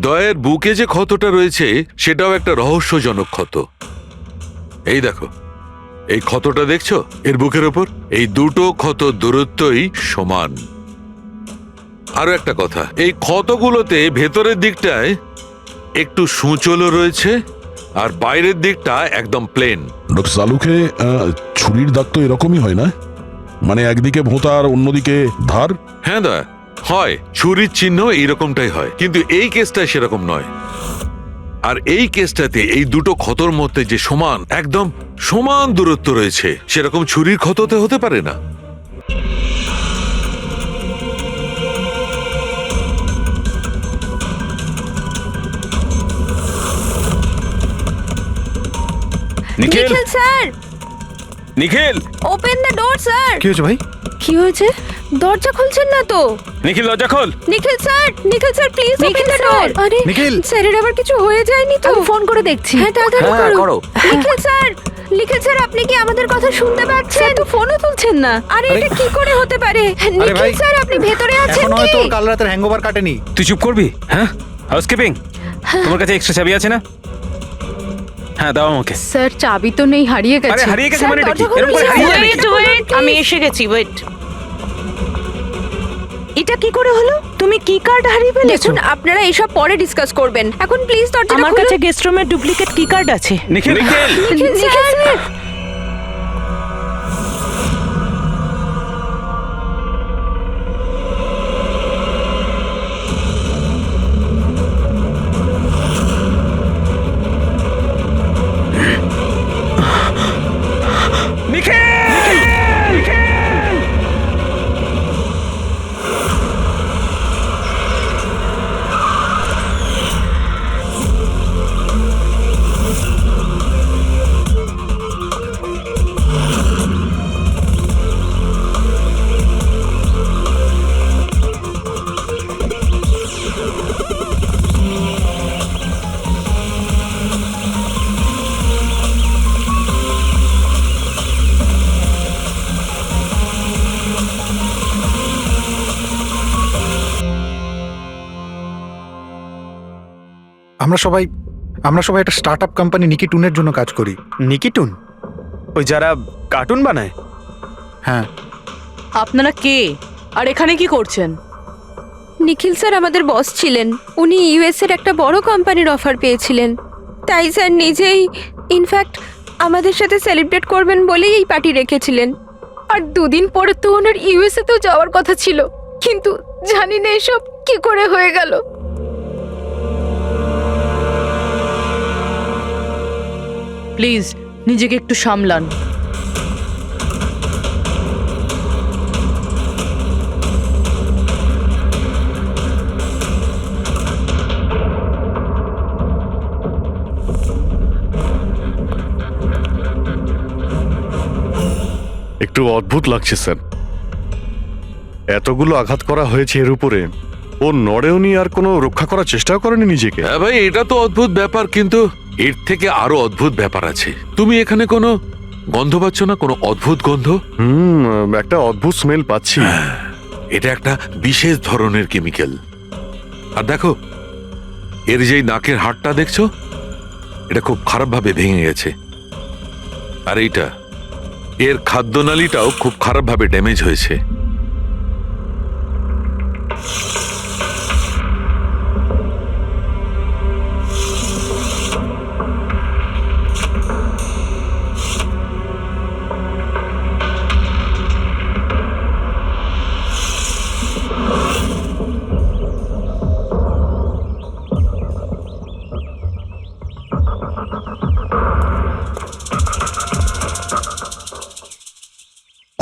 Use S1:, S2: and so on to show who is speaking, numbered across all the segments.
S1: দয়ের বুকে যে ক্ষতটা রয়েছে সেটাও একটা রহস্যজনক ক্ষত। এই দেখো, এই ক্ষতটা দেখছো এর বুকের ওপর? এই দুটো ক্ষত দূরত্বই সমান। আরো একটা কথা, এই ক্ষতগুলোতে ভেতরের দিকটায় একটু সূচলও রয়েছে আর বাইরের দিকটা একদম প্লেন।
S2: ডক্টর সালুকে ছুরির দাগ তো এরকমই হয় না? মানে একদিকে ভোঁতা আর অন্যদিকে ধার?
S1: হ্যাঁ দা, হয় ছুরির চিহ্ন এইরকমটাই হয়, কিন্তু এই কেসটা সেরকম নয়। আর এই কেসটাতে এই দুটো ক্ষতর মধ্যে যে সমান, একদম সমান দূরত্ব রয়েছে, সেরকম ছুরির ক্ষততে হতে পারে না।
S3: Nikhil
S4: Nikhil sir,
S3: Nikhil
S4: open the door sir.
S3: কি হয়েছে ভাই?
S4: কি হয়েছে? দরজা খুলছেন না তো?
S3: নিখিল দরজা খোল।
S4: Nikhil sir please open the door. আরে
S3: নিখিল!
S4: স্যারের আবার কিছু হয়ে যায়নি তো? আমি ফোন করে দেখছি। হ্যাঁ তাড়াতাড়ি করো। নিখিল স্যার আপনি কি আমাদের কথা শুনতে পাচ্ছেন? তো ফোনও তুলছেন না। আরে এটা কি করে হতে পারে? নিখিল স্যার আপনি ভেতরে আছেন
S5: এখন
S4: কি?
S5: হয়তো কাল রাতের হ্যাংওভার কাটেনি।
S3: তুই চুপ করবি? হ্যাঁ, হাউসকিপিং, তোমার কাছে এক্সট্রা চাবি আছে না? হ্যাঁ দাও আমাকে।
S6: স্যার চাবি তো নেই, হারিয়ে
S3: আরে
S6: গেছে।
S3: হারিয়ে গেছে
S4: স্যার,
S3: মানে এটা কি?
S4: দরজা
S3: এরকম করে
S4: খুলুন,
S3: হারিয়ে যাবে
S4: স্যার।
S3: নাকি?
S7: আমি এসে গেছি, ওয়েট। এটা কি করে হলো? তুমি কি কার্ড হারিয়ে ফেলেছো?
S4: দেখুন আপনারা এইসব পরে ডিসকাস করবেন, এখন প্লিজ দরজাটা
S7: আমার
S4: খুলুন।
S7: কাছে গেস্ট রুমের ডুপ্লিকেট কি কার্ড আছে।
S3: নিখিল নিখিল
S4: নিখিল স্যার
S5: আমরা সবাই একটা স্টার্টআপ কোম্পানি নিকিটুনের জন্য কাজ করি।
S8: নিকিটুন? ওই যারা কার্টুন বানায়?
S5: হ্যাঁ,
S7: আপনারা কে আর এখানে কি করছেন?
S4: নিখিল স্যার আমাদের বস ছিলেন। উনি ইউএস এর একটা বড় কোম্পানির অফার পেয়েছিলেন, তাই স্যার নিজেই ইনফ্যাক্ট আমাদের সাথে সেলিব্রেট করবেন বলেই এই পার্টি রেখেছিলেন। আর দুদিন পরে তো ওনার ইউএসএ তেও যাওয়ার কথা ছিল, কিন্তু জানি না এসব কি করে হয়ে গেল।
S7: প্লিজ নিজেকে একটু সামলান।
S9: একটু অদ্ভুত লাগছে স্যার, এতগুলো আঘাত করা হয়েছে এর উপরে, ও নড়েওনি আর কোনো রক্ষা করার চেষ্টাও করেনি নিজেকে।
S1: হ্যাঁ ভাই, এটা তো অদ্ভুত ব্যাপার, কিন্তু এর থেকে আরো অদ্ভুত ব্যাপার আছে। তুমি এখানে কোনো গন্ধ পাচ্ছ না? কোনো অদ্ভুত গন্ধ?
S9: একটা অদ্ভুত স্মেল পাচ্ছি।
S1: এটা একটা বিশেষ ধরনের কেমিক্যাল। আর দেখো, এর যেই নাকের হাড়টা দেখছো, এটা খুব খারাপভাবে ভেঙে গেছে। আর এইটা, এর খাদ্যনালীটাও খুব খারাপভাবে ড্যামেজ হয়েছে।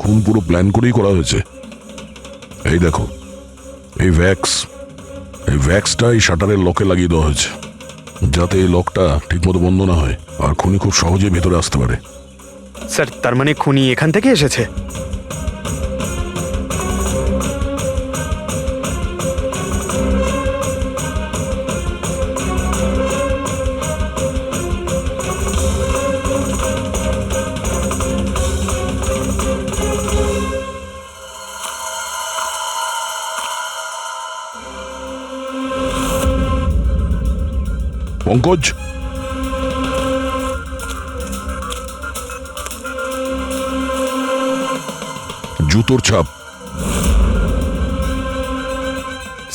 S2: খুন পুরো প্ল্যান করেই করা হয়েছে। এই দেখো, এই ভ্যাক্সটা এই শাটারের লকে লাগিয়ে দেওয়া হয়েছে, যাতে এই লকটা ঠিকমতো বন্ধ না হয় আর খুনি খুব সহজে ভেতরে আসতে পারে।
S8: স্যার তার মানে খুনি এখান থেকে এসেছে?
S2: পঙ্কজ, জুতোর ছাপ।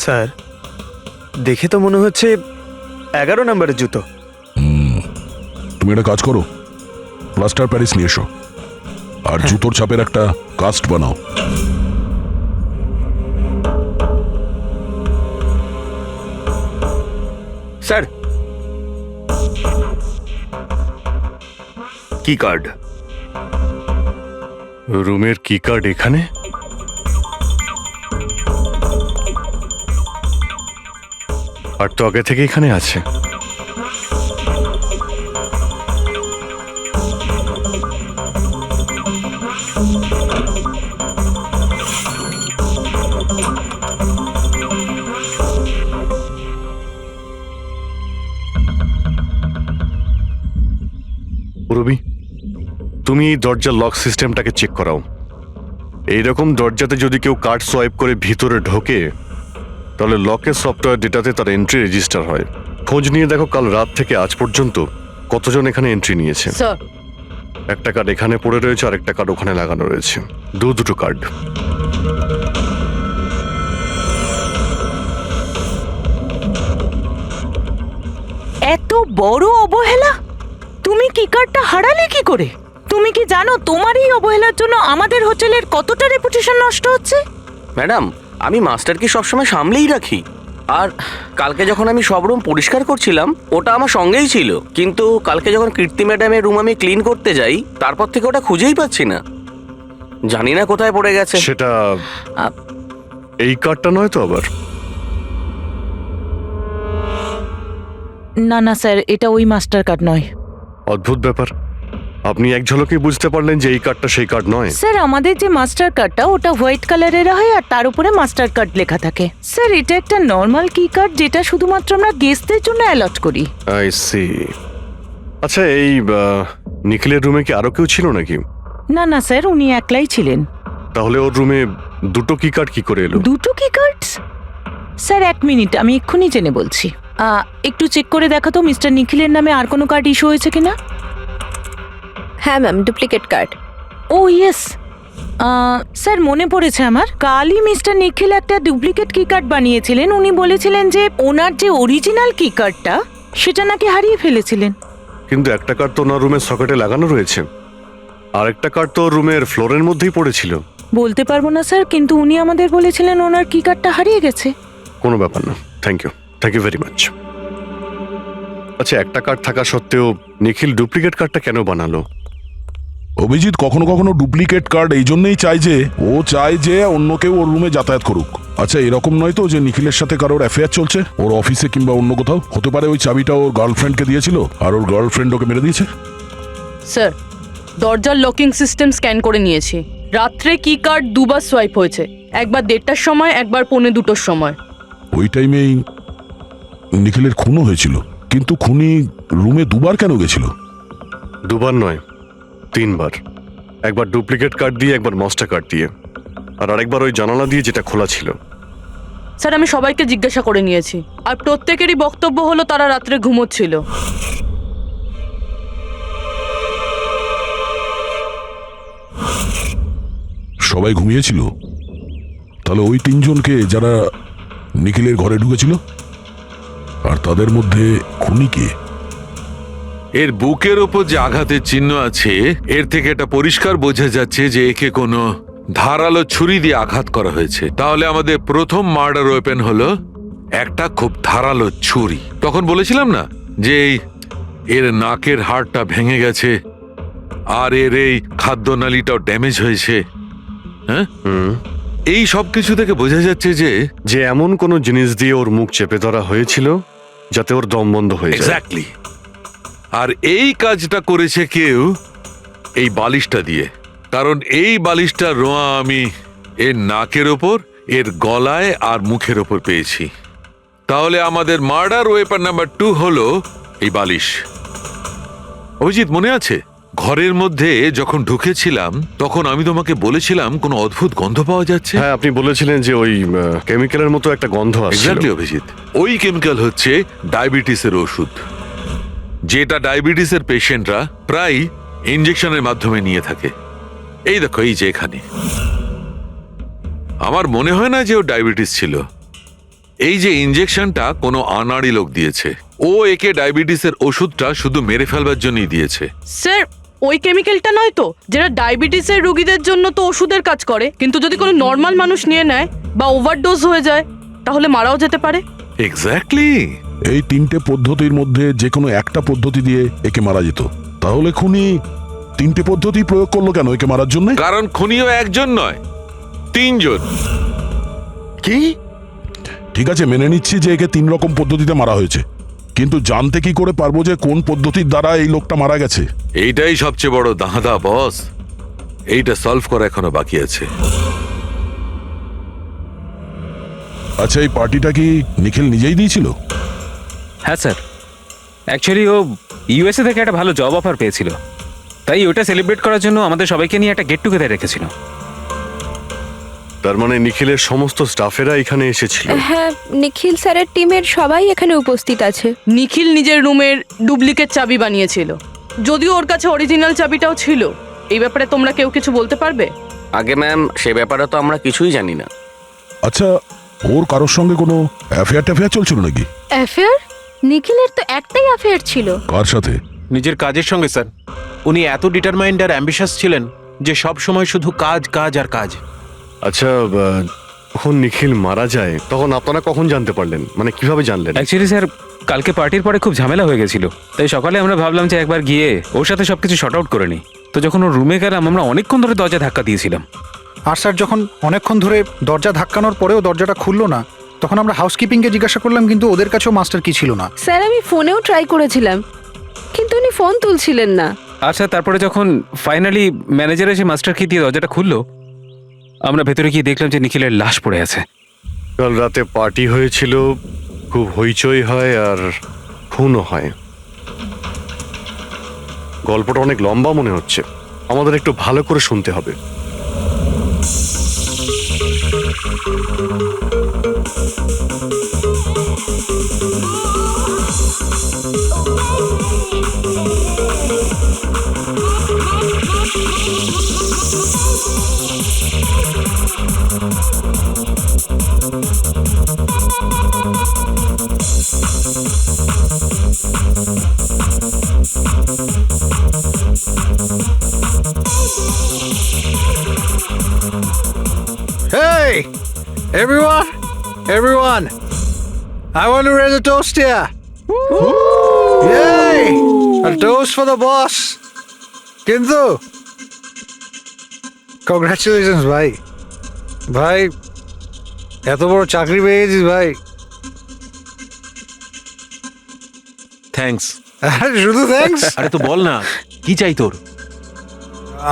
S8: স্যার দেখে তো মনে হচ্ছে 11 নম্বরের জুতো।
S2: তুমি একটা কাজ করো, প্লাস্টার প্যারিস নিয়ে এসো আর জুতোর ছাপের একটা কাস্ট বানাও।
S9: স্যার, কি কার্ড? রুমের কি কার্ড এখানে? আর তো আগে থেকে এখানে আছে। রবি, তুমি এই দরজার লক সিস্টেমটাকে চেক করাও। এইরকম দরজাতে যদি কেউ কার্ড সোয়াইপ করে ভিতরে ঢোকে তাহলে লকের সফটওয়্যার ডেটাতে তার এন্ট্রি রেজিস্টার হয়। খোঁজ নিয়ে দেখো কাল রাত থেকে আজ পর্যন্ত কতজন এখানে এন্ট্রি নিয়েছে।
S7: স্যার,
S9: একটা কার্ড এখানে পড়ে রয়েছে আর একটা কার্ড ওখানে লাগানো রয়েছে, দুটো কার্ড।
S7: এত বড় অবহেলা! তুমি কি কার্ডটা হারালে কি করে? তুমি কি জানো তোমার এই অবহেলার জন্য আমাদের হোটেলের কতটা রেপুটেশন নষ্ট হচ্ছে?
S6: ম্যাডাম, আমি মাস্টারকে সবসময় সামলেই রাখি। আর কালকে যখন আমি সব রুম পরিষ্কার করছিলাম ওটা আমার সঙ্গেই ছিল, কিন্তু কালকে যখন কীর্তি ম্যাডামের রুম আমি ক্লিন করতে যাই তারপর থেকে ওটা খুঁজেই পাচ্ছি না। জানি না কোথায় পড়ে গেছে।
S9: সেটা এই কার্ডটা নয় তো আবার?
S7: না না স্যার, এটা ওই মাস্টার কার্ড নয়।
S9: অদ্ভুত ব্যাপার, আপনি এক ঝলকেই বুঝতে পারলেন যে এই কার্ডটা সেই কার্ড নয়।
S7: স্যার, আমাদের যে মাস্টার কার্ডটা ওটা হোয়াইট কালারের হয় আর তার উপরে মাস্টার কার্ড লেখা থাকে। স্যার, এটা একটা নর্মাল কি কার্ড যেটা শুধুমাত্র আমরা গেস্টদের জন্য অ্যালট করি।
S9: I see. আচ্ছা, এই নিখিলের রুমে কি আরো কেউ ছিল নাকি?
S7: না না স্যার, উনি একলাই ছিলেন।
S9: তাহলে ওর রুমে দুটো কি কার্ড কি করে এলো?
S7: দুটো কি কার্ডস? স্যার 1 মিনিট, আমি এক্ষুনি জেনে বলছি। একটু চেক করে দেখা তো মিস্টার নিখিলের নামে আর কোনো কার্ড ইস্যু হয়েছে কিনা।
S4: হ্যাঁ ম্যাম, ডুপ্লিকেট কার্ড।
S7: ও ইয়েস, স্যার মনে পড়েছে আমার। কালই মিস্টার নিখিল একটা ডুপ্লিকেট কি কার্ড বানিয়েছিলেন। উনি বলেছিলেন যে ওনার যে অরিজিনাল কি কার্ডটা সেটা নাকি হারিয়ে ফেলেছিলেন।
S9: কিন্তু একটা কার্ড তো ওনার রুমের সকেটে লাগানো রয়েছে, আর একটা কার্ড তো রুমের ফ্লোরের মধ্যেই পড়েছিল।
S7: বলতে পারবো না স্যার, কিন্তু উনি আমাদের বলেছিলেন ওনার কি কার্ডটা হারিয়ে গেছে।
S9: কোনো ব্যাপার না, থ্যাংক ইউ ভেরি মাচ। আচ্ছা, একটা কার্ড থাকা সত্ত্বেও নিখিল ডুপ্লিকেট কার্ডটা কেন বানালো?
S2: অভিজিৎ কখনো কখনো ডুপ্লিকেট কার্ড এই জন্যই চায় যে ও চায় যে অন্য কেউ ওর রুমে যাতায়াত করুক। আচ্ছা, এরকম নয় তো যে নিখিলের সাথে কারোর অ্যাফেয়ার চলছে ওর অফিসে কিংবা অন্য কোথাও? হতে পারে ওই চাবিটা ওর গার্লফ্রেন্ডকে দিয়েছিল আর ওর গার্লফ্রেন্ড ওকে মেরে দিয়েছে।
S10: স্যার, দরজার লকিং সিস্টেম স্ক্যান করে নিয়েছি। রাত্রে কি কার্ড দুবার সোয়াইপ হয়েছে, একবার 1:30টার সময়, একবার 1:45টার সময়।
S2: ওই টাইমেই নিখিলের খুনও হয়েছিল, কিন্তু খুনি রুমে দুবার কেন গেছিল?
S9: দুবার নয়, 3 বার। একবার ডুপ্লিকেট কার্ড দিয়ে, একবার মাস্টার কার্ড দিয়ে, আর আরেকবার ওই জানালা দিয়ে যেটা খোলা ছিল।
S10: স্যার, আমি সবাইকে জিজ্ঞাসা করে নিয়েছি, আর প্রত্যেকেরই বক্তব্য হলো তারা রাত্রে ঘুমোচ্ছিল।
S2: সবাই ঘুমিয়েছিল? তাহলে ওই 3 জনকে যারা নিখিলের ঘরে ঢুকেছিল, আর তাদের মধ্যে খুনি কে?
S1: এর বুকের ওপর যে আঘাতের চিহ্ন আছে এর থেকে এটা পরিষ্কার বোঝা যাচ্ছে যে একে কোনো ধারালো ছুরি দিয়ে আঘাত করা হয়েছে। তাহলে আমাদের প্রথম মার্ডার ওয়েপেন হলো একটা খুব ধারালো ছুরি। তখন বলেছিলাম না যে এর নাকের হাড়টা ভেঙে গেছে আর এর এই খাদ্যনালীটাও ড্যামেজ হয়েছে। হ্যাঁ, এই সব কিছু থেকে বোঝা যাচ্ছে যে
S9: এমন কোনো জিনিস দিয়ে ওর মুখ চেপে ধরা হয়েছিল যাতে ওর দম বন্ধ হয়ে যায়।
S1: এক্স্যাক্টলি। আর এই কাজটা করেছে কেউ এই বালিশটা দিয়ে, কারণ এই বালিশটা রোয়া আমি এর নাকের ওপর, এর গলায় আর মুখের ওপর পেয়েছি। তাহলে আমাদের মার্ডার ওয়েপন নাম্বার 2 হলো এই বালিশ। অভিজিৎ, মনে আছে ঘরের মধ্যে যখন ঢুকেছিলাম তখন আমি তোমাকে বলেছিলাম কোনো অদ্ভুত গন্ধ পাওয়া যাচ্ছে?
S9: হ্যাঁ, আপনি বলেছিলেন যে ওই কেমিক্যালের মতো একটা গন্ধ আসছে।
S1: এক্স্যাক্টলি অভিজিৎ, ওই কেমিক্যাল হচ্ছে ডায়াবেটিসের ওষুধ। যেটা ডায়াবেটিসের পেশেন্টরা প্রায় ইনজেকশনের মাধ্যমে নিয়ে থাকে। এই দেখো, এই যে এখানে। আমার মনে হয় না যে ওর ডায়াবেটিস ছিল। এই যে ইনজেকশনটা কোনো আনাড়ি লোক দিয়েছে। ও একে ডায়াবেটিসের ওষুধটা শুধু মেরে ফেলবার জন্যই দিয়েছে।
S10: স্যার, ওই কেমিক্যালটা নয় তো যেটা ডায়াবেটিসের রোগীদের জন্য তো ওষুধের কাজ করে, কিন্তু যদি কোনো নর্মাল মানুষ নিয়ে নেয় বা ওভারডোজ হয়ে যায় তাহলে মারাও যেতে পারে।
S1: এক্স্যাক্টলি।
S2: এই 3টে পদ্ধতির মধ্যে যে কোনো একটা পদ্ধতি দিয়ে একে মারা যেত। তাহলে খুনি 3টে পদ্ধতি প্রয়োগ করলো কেন একে মারার জন্য?
S1: কারণ খুনিও একজন নয়, 3 জন।
S9: কি?
S2: ঠিক আছে, মেনে নিচ্ছি যে একে 3 রকম পদ্ধতিতে মারা হয়েছে, কিন্তু জানতে কি করে পারবো যে কোন পদ্ধতির দ্বারা এই লোকটা মারা গেছে?
S1: এইটাই সবচেয়ে বড় দাঁদা বস। এইটা সলভ করা এখনো বাকি আছে।
S2: আচ্ছা, এই পার্টিটা কি নিখিল নিজেই দিয়েছিল?
S3: হ্যাঁ স্যার, অ্যাকচুয়ালি ও ইউএসএ থেকে একটা ভালো জব অফার পেয়েছিল, তাই ওটা সেলিব্রেট করার জন্য আমাদের সবাইকে নিয়ে একটা গেট টুগেদার রেখেছিল।
S9: তার মানে নিখিলের সমস্ত স্টাফেরা এখানে এসেছিল?
S4: হ্যাঁ, নিখিল স্যারের টিমের সবাই এখানে উপস্থিত আছে।
S10: নিখিল নিজের রুমের ডুপ্লিকেট চাবি বানিয়েছিল, যদিও ওর কাছে অরিজিনাল চাবিটাও ছিল। এই ব্যাপারে তোমরা কেউ কিছু বলতে পারবে?
S6: আগে ম্যাম, সে ব্যাপারে তো আমরা কিছুই জানি না।
S2: আচ্ছা, ওর কারোর সঙ্গে কোনো অ্যাফেয়ার চলছিল নাকি?
S4: অ্যাফেয়ার? নিখিলের তো একটাই অ্যাফেয়ার ছিল।
S2: কার সাথে?
S11: নিজের কাজের সঙ্গে স্যার। উনি এত ডিটারমাইন্ড আর অ্যাম্বিশাস ছিলেন যে সব সময় শুধু কাজ কাজ আর কাজ।
S9: আচ্ছা, যখন নিখিল মারা যায় তখন আপনারা কখন জানতে পারলেন? মানে কিভাবে জানলেন?
S3: অ্যাকচুয়ালি স্যার, কালকে পার্টির পরে খুব ঝামেলা হয়ে গেছিল, তাই সকালে আমরা ভাবলাম যে একবার গিয়ে ওর সাথে সবকিছু শর্ট আউট করে নিই। তো যখন ওর রুমে গেলাম, আমরা অনেকক্ষণ ধরে দরজা ধাক্কা দিয়েছিলাম।
S5: আর স্যার, যখন অনেকক্ষণ ধরে দরজা ধাক্কানোর পরেও দরজাটা খুললো না, তখন আমরা হাউসকিপিংকে জিজ্ঞাসা করলাম, কিন্তু ওদের কাছেও মাস্টার কি ছিল না।
S4: স্যার, আমি ফোনেও ট্রাই করেছিলাম, কিন্তু উনি ফোন তুলছিলেন না।
S3: আচ্ছা, তারপরে যখন ফাইনালি ম্যানেজার এসে মাস্টার কি দিয়ে দরজাটা খুললো, আমরা ভেতরে গিয়ে দেখলাম যে নিখিলের লাশ পড়ে আছে।
S9: কাল রাতে পার্টি হয়েছিল, খুব হইচই হয় আর খুনও হয়। গল্পটা অনেক লম্বা মনে হচ্ছে, আমাদের একটু ভালো করে শুনতে হবে।
S5: Hey, everyone, I want to raise a toast here. Yay! A toast for the boss. কিন্তু কংগ্রাচুলেশনস ভাই। ভাই, এত বড় চাকরি পেয়ে গেছিস ভাই।
S11: থ্যাঙ্কস।
S5: আর শুধু থ্যাঙ্কস?
S11: আরে তো বল না, কি চাই তোর?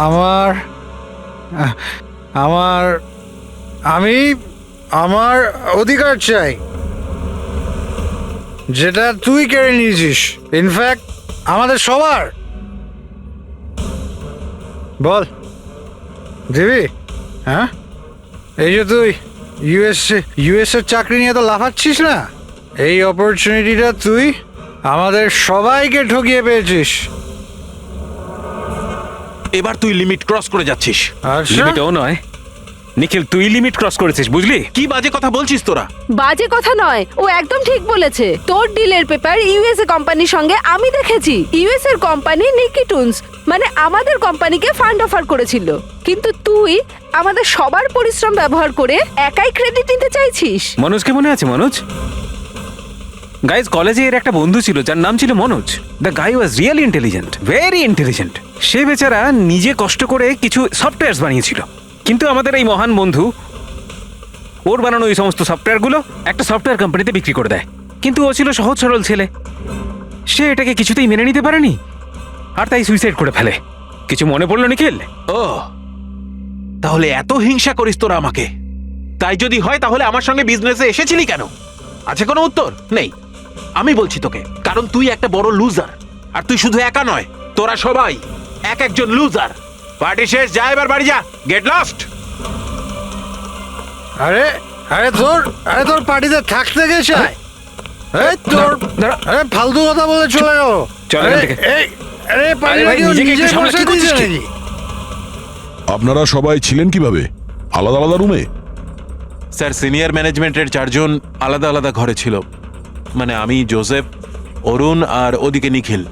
S5: আমার আমার আমি আমার অধিকার চাই, যেটা তুই কেড়ে নিয়েছিস। ইনফ্যাক্ট আমাদের সবার। বল, দিবি? হ্যাঁ, এই যে তুই ইউএসএর চাকরি নিয়ে তো লাফাচ্ছিস না, এই অপরচুনিটিটা তুই আমাদের সবাইকে ঠকিয়ে পেয়েছিস।
S11: এবার তুই লিমিট ক্রস করে যাচ্ছিস।
S3: লিমিটও নয় নিখিল, তুই লিমিট ক্রস করেছিস, বুঝলি?
S11: কি বাজে কথা বলছিস তোরা?
S4: বাজে কথা নয়, ও একদম ঠিক বলেছে। তোর ডিলের পেপার ইউএসএ কোম্পানির সঙ্গে আমি দেখেছি। ইউএস এর কোম্পানি নিকিটুনস মানে আমাদের কোম্পানিকে ফান্ড অফার করেছিল, কিন্তু তুই আমাদের সবার পরিশ্রম ব্যবহার করে একাই ক্রেডিট নিতে চাইছিস।
S3: মনোজকে মনে আছে? মনোজ গাইজ, কলেজে এর একটা বন্ধু ছিল যার নাম ছিল Manoj. The guy was really intelligent, very intelligent. সে বেচারা নিজে কষ্ট করে কিছু সফটওয়্যার বানিয়েছিল, কিন্তু আমাদের এই মহান বন্ধু ওর বানানো ওই সমস্ত সফটওয়্যারগুলো একটা সফটওয়্যার কোম্পানিতে বিক্রি করে দেয়। কিন্তু ও ছিল সহজ সরল ছেলে, সে এটাকে কিছুতেই মেনে নিতে পারেনি আর তাই সুইসাইড করে ফেলে। কিছু মনে পড়লো নিখিল?
S11: ও, তাহলে এত হিংসা করিস তোরা আমাকে? তাই যদি হয় তাহলে আমার সঙ্গে বিজনেসে এসেছিলি কেন? আছে কোনো উত্তর নেই? আমি বলছি তোকে, কারণ তুই একটা বড় লুজার। আর তুই শুধু একা নয়, তোরা সবাই এক একজন লুজার। পার্টি শেষ, যা এবার বাড়ি যা, গেট লস্ট।
S5: আরে তোর পার্টিতে থাকতে গেছে। এই তোর আরে ফালতু কথা বলে চলে যাও।
S3: চল এখান থেকে।
S5: এই আরে
S3: আরে ভাই, নিজেকে একটু সামলে, কি করছিস কি?
S2: আপনারা সবাই ছিলেন কিভাবে আলাদা আলাদা রুমে?
S11: স্যার সিনিয়র ম্যানেজমেন্টের 4 জন আলাদা আলাদা ঘরে ছিল, মানে আমি, জোসেফ, অরুণ আর ওদিকে নিখিল।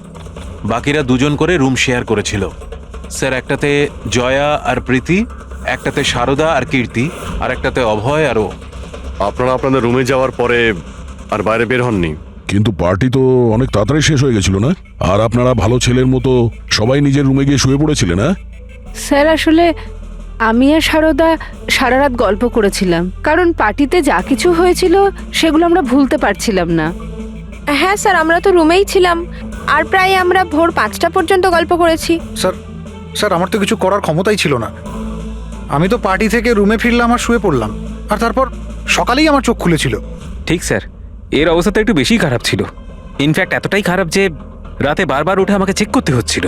S11: বাকিরা 2 জন করে রুম শেয়ার করেছিল। স্যার একটাতে জয়া আর প্রীতি, একটাতে সারদা আর কীর্তি, আর একটাতে অভয় আর ও।
S9: আপনারা আপনাদের রুমে যাওয়ার পরে আর বাইরে বের হননি?
S2: কিন্তু পার্টি তো অনেক তাড়াতাড়ি শেষ হয়ে গেছিল না? আর আপনারা ভালো ছেলের মতো সবাই নিজের রুমে গিয়ে শুয়ে পড়েছিলেন, হ্যাঁ?
S12: স্যার আসলে আমি আর সারদা সারা রাত গল্প করেছিলাম, কারণ পার্টিতে যা কিছু হয়েছিল সেগুলো আমরা ভুলতে পারছিলাম না।
S4: হ্যাঁ স্যার, আমরা তো রুমেই ছিলাম আর প্রায় আমরা ভোর 5টা পর্যন্ত গল্প করেছি।
S5: স্যার আমার তো কিছু করার ক্ষমতাই ছিল না। আমি তো পার্টি থেকে রুমে ফিরলাম আর শুয়ে পড়লাম, আর তারপর সকালেই আমার চোখ খুলেছিল।
S3: ঠিক স্যার, এর অবস্থা তো একটু বেশি খারাপ ছিল। ইনফ্যাক্ট এতটাই খারাপ যে রাতে বারবার উঠে আমাকে চেক করতে হচ্ছিল।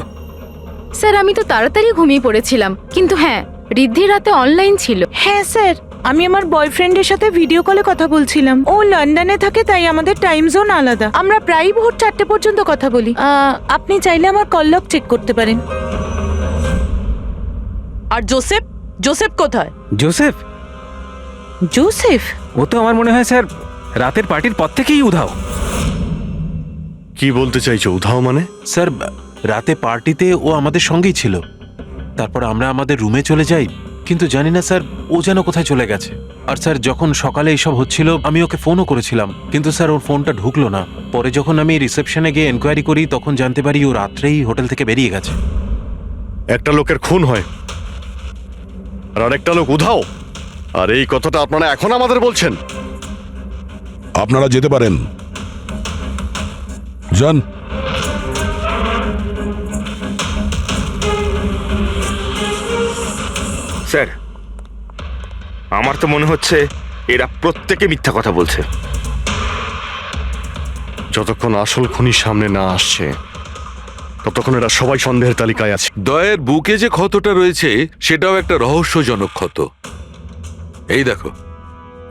S12: স্যার আমি তো তাড়াতাড়ি ঘুমিয়ে পড়েছিলাম, কিন্তু হ্যাঁ রিদ্ধি রাতে অনলাইন ছিল।
S7: হ্যাঁ স্যার, আমি আমার বয়ফ্রেন্ডের সাথে ভিডিও কলে কথা বলছিলাম। ও লন্ডনে থাকে, তাই আমাদের টাইম জোন আলাদা। আমরা প্রায় ভোর 4টে পর্যন্ত কথা বলি। আপনি চাইলে আমার কল লগ চেক করতে পারেন।
S10: আর জোসেফ, জোসেফ কোথায়?
S3: জোসেফ?
S7: জোসেফ?
S3: ও তো আমার মনে হয় স্যার রাতের পার্টির পর থেকেই উধাও।
S9: কি বলতে চাইছো উধাও মানে?
S11: স্যার রাতে পার্টিতে ও আমাদের সঙ্গেই ছিল, তারপর আমরা আমাদের রুমে চলে যাই, কিন্তু জানি না স্যার ও যেন কোথায় চলে গেছে। আর স্যার যখন সকালে এইসব হচ্ছিল আমি ওকে ফোনও করেছিলাম, কিন্তু স্যার ওর ফোনটা ঢুকলো না। পরে যখন আমি রিসেপশনে গিয়ে এনকোয়ারি করি তখন জানতে পারি ও রাত্রেই হোটেল থেকে বেরিয়ে গেছে।
S9: একটা লোকের খুন হয় আর আরেকটা লোক উধাও, আর এই কথাটা আপনারা এখন আমাদের বলছেন?
S2: আপনারা যেতে পারেন, যান।
S13: স্যার আমার তো মনে হচ্ছে এরা প্রত্যেকে মিথ্যা কথা বলছে।
S9: যতক্ষণ আসল খুনি সামনে না আসছে ততক্ষণ এরা সবাই সন্দেহের তালিকায় আছে।
S1: দয়ের বুকে যে ক্ষতটা রয়েছে সেটাও একটা রহস্যজনক ক্ষত। এই দেখো,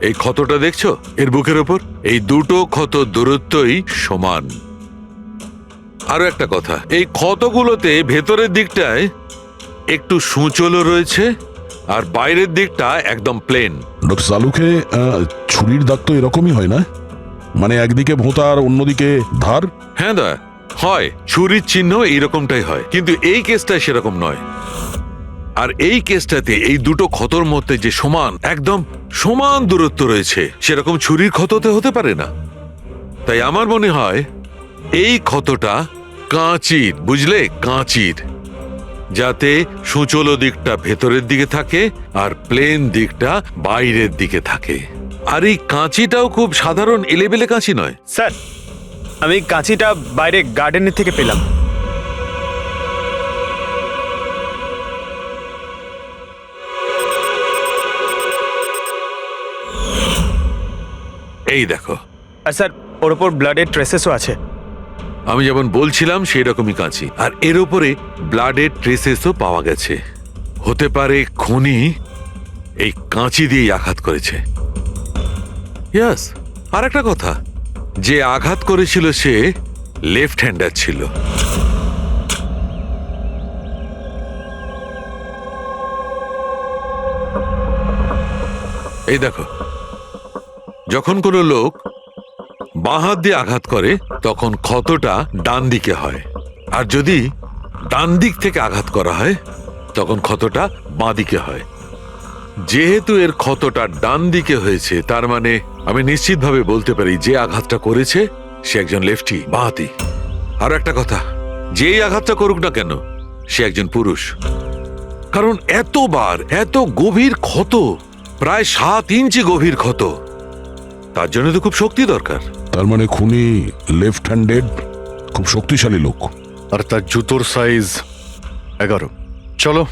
S1: এই ক্ষতটা দেখছো এর বুকের ওপর? এই দুটো ক্ষত দূরত্বই সমান। আরো একটা কথা, এই ক্ষতগুলোতে ভেতরের দিকটায় একটু সূচলও রয়েছে আর বাইরের দিকটা একদম প্লেন।
S2: ডক্টর সালুকে ছুরির দাগ তো এরকমই হয় না? মানে একদিকে ভোঁতা আর অন্যদিকে ধার?
S1: হ্যাঁ দা, হয়, ছুরির চিহ্ন এইরকমটাই হয়, কিন্তু এই কেসটায় সেরকম নয়। আর এই কেসটাতে এই দুটো ক্ষতর মধ্যে যে সমান, একদম সমান দূরত্ব রয়েছে, সেরকম ছুরির ক্ষততে হতে পারে না। তাই আমার মনে হয় এই ক্ষতটা কাঁচির, বুঝলে, কাঁচির, যাতে সূচল দিকটা ভেতরের দিকে থাকে আর প্লেন দিকটা বাইরের দিকে থাকে। আর এই কাঁচিটাও খুব সাধারণ এলেবেলে কাঁচি নয়।
S8: স্যার আমি কাঁচিটা বাইরে গার্ডেনের থেকে পেলাম।
S1: এই দেখো।
S8: আর স্যার ওর ওপর ব্লাডের ট্রেসেসও আছে।
S1: আমি যেমন বলছিলাম সেই রকমই কাঁচি, আর এর উপরে ব্লাডের ট্রেসেসও পাওয়া গেছে। হতে পারে খুনি এই কাঁচি দিয়েই আঘাত করেছে। ইয়াস, আর একটা কথা, যে আঘাত করেছিল সে লেফট হ্যান্ডার ছিল। এই দেখো, যখন কোনো লোক বাঁ হাত দিয়ে আঘাত করে তখন ক্ষতটা ডান দিকে হয়, আর যদি ডান দিক থেকে আঘাত করা হয় তখন ক্ষতটা বাঁ দিকে হয়। যেহেতু এর ক্ষতটা ডান দিকে হয়েছে, তার মানে আমি নিশ্চিতভাবে বলতে পারি যে আঘাতটা করেছে সে একজন লেফটি, বাঁহাতি। আর একটা কথা, যেই আঘাতটা করুক না কেন সে একজন পুরুষ, কারণ এতবার, এত গভীর ক্ষত, প্রায় 7 ইঞ্চি গভীর ক্ষত, তার জন্য তো খুব শক্তি দরকার।
S2: তার মানে খুনি লেফট হ্যান্ডেড, খুব শক্তিশালী লোক।
S9: আর তার জুতোর সাইজ 11। চলো,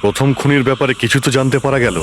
S9: প্রথম খুনির ব্যাপারে কিছু তো জানতে পারা গেল।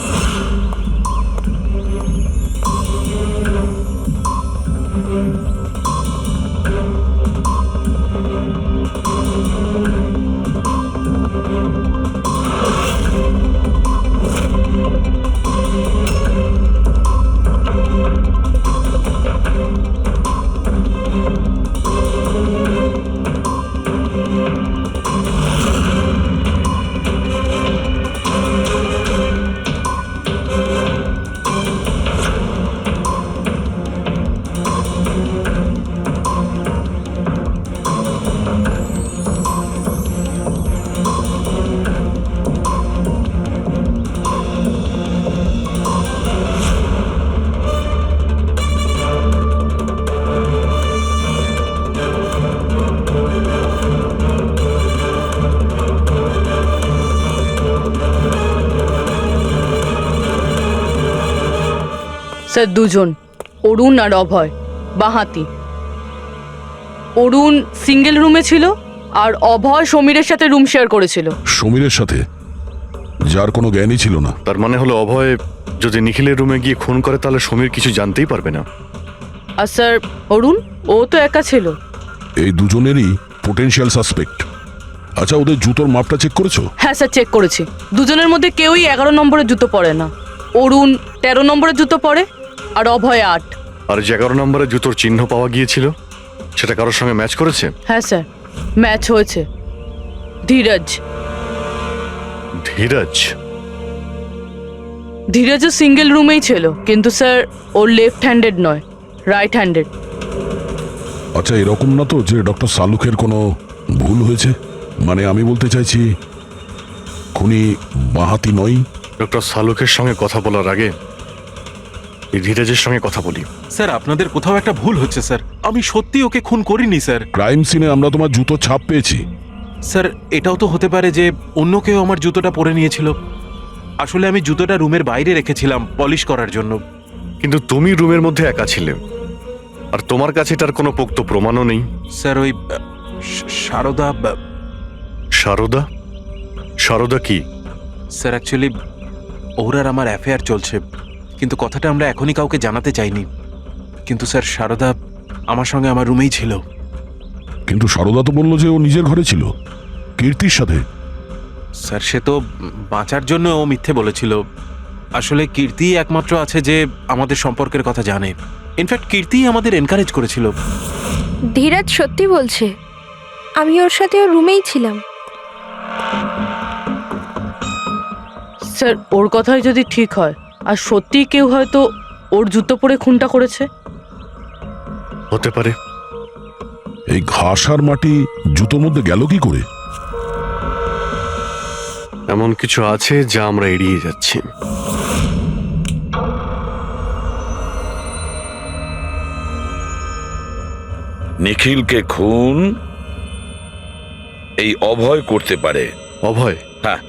S10: স্যার দুজন, অরুণ আর অভয়, বাঁহাতি। অরুণ সিঙ্গেল রুমে ছিল আর অভয় সমীরের সাথে রুম শেয়ার করেছিল।
S2: সমীরের সাথে, যার কোনো জ্ঞানই ছিল না।
S9: তার মানে হলো অভয় যদি নিখিলের রুমে গিয়ে খুন করে তাহলে সমীর কিছু জানতেই পারবে না।
S10: আর স্যার অরুণ, ও তো একা ছিল।
S2: এই দুজনেরই পোটেনশিয়াল সাসপেক্ট। আচ্ছা, ওদের জুতোর মাপটা চেক করেছো?
S10: হ্যাঁ স্যার, চেক করেছি। দুজনের মধ্যে কেউই 11 নম্বরের জুতো পরে না। অরুণ 13 নম্বরের জুতো পরে আর অভয় 8।
S9: আর যে 11 নম্বরের জুতোর চিহ্ন পাওয়া গিয়েছিল সেটা কারোর সঙ্গে ম্যাচ করেছে?
S10: হ্যাঁ স্যার, ম্যাচ হয়েছে। ধীরজ।
S9: ধীরজ?
S10: ধীরজও সিঙ্গেল রুমেই ছিল, কিন্তু স্যার ওর লেফট হ্যান্ডেড নয়, রাইট হ্যান্ডেড।
S2: আচ্ছা, এরকম না তো যে ডক্টর সালুকের কোনো ভুল হয়েছে? মানে আমি বলতে চাইছি, খুনি বাঁহাতি নয়।
S9: ডক্টর সালুকের সঙ্গে কথা বলার আগে এই ধীরজের সঙ্গে কথা বলি।
S11: স্যার, আপনাদের কোথাও একটা ভুল হচ্ছে স্যার। আমি সত্যি ওকে খুন করিনি স্যার।
S2: ক্রাইম সিনে আমরা তোমার জুতো ছাপ পেয়েছি।
S11: স্যার, এটাও তো হতে পারে যে অন্য কেউ আমার জুতোটা পরে নিয়েছিল। আসলে আমি জুতোটা রুমের বাইরে রেখেছিলাম পলিশ করার জন্য।
S9: কিন্তু তুমি রুমের মধ্যে একা ছিলে, আর তোমার কাছে তার কোনো পোক্ত প্রমাণও নেই।
S11: স্যার, ওই সারদা।
S9: সারদা? সারদা কি?
S11: স্যার, অ্যাকচুয়ালি ওর আর আমার অ্যাফেয়ার চলছে, কিন্তু কথাটা আমরা এখনই কাউকে জানাতে চাইনি। কিন্তু স্যার, সারদা আমার সঙ্গে আমার রুমেই ছিল।
S2: কিন্তু সারদা তো বললো যে ও নিজের ঘরে ছিল কীর্তির সাথে।
S11: স্যার, সে তো বাঁচার জন্য ও মিথ্যে বলেছিল। আসলে কীর্তি একমাত্র আছে যে আমাদের সম্পর্কের কথা জানে। ইনফ্যাক্ট কীর্তি আমাদের এনকারেজ করেছিল।
S4: ধীরাজ সত্যি বলছে, আমি ওর সাথে ওর রুমেই ছিলাম।
S10: স্যার, ওর কথাই যদি ঠিক হয় আর সত্যি কেউ হয়তো ওর জুতো পরে খুনটা করেছে।
S9: হতে পারে।
S2: এই ঘাস আর মাটি জুতোর মধ্যে গেল কি করে?
S9: এমন কিছু আছে যা আমরা এড়িয়ে যাচ্ছি।
S1: নিখিলকে খুন এই অভয় করতে পারে।
S9: অভয়?
S1: হ্যাঁ।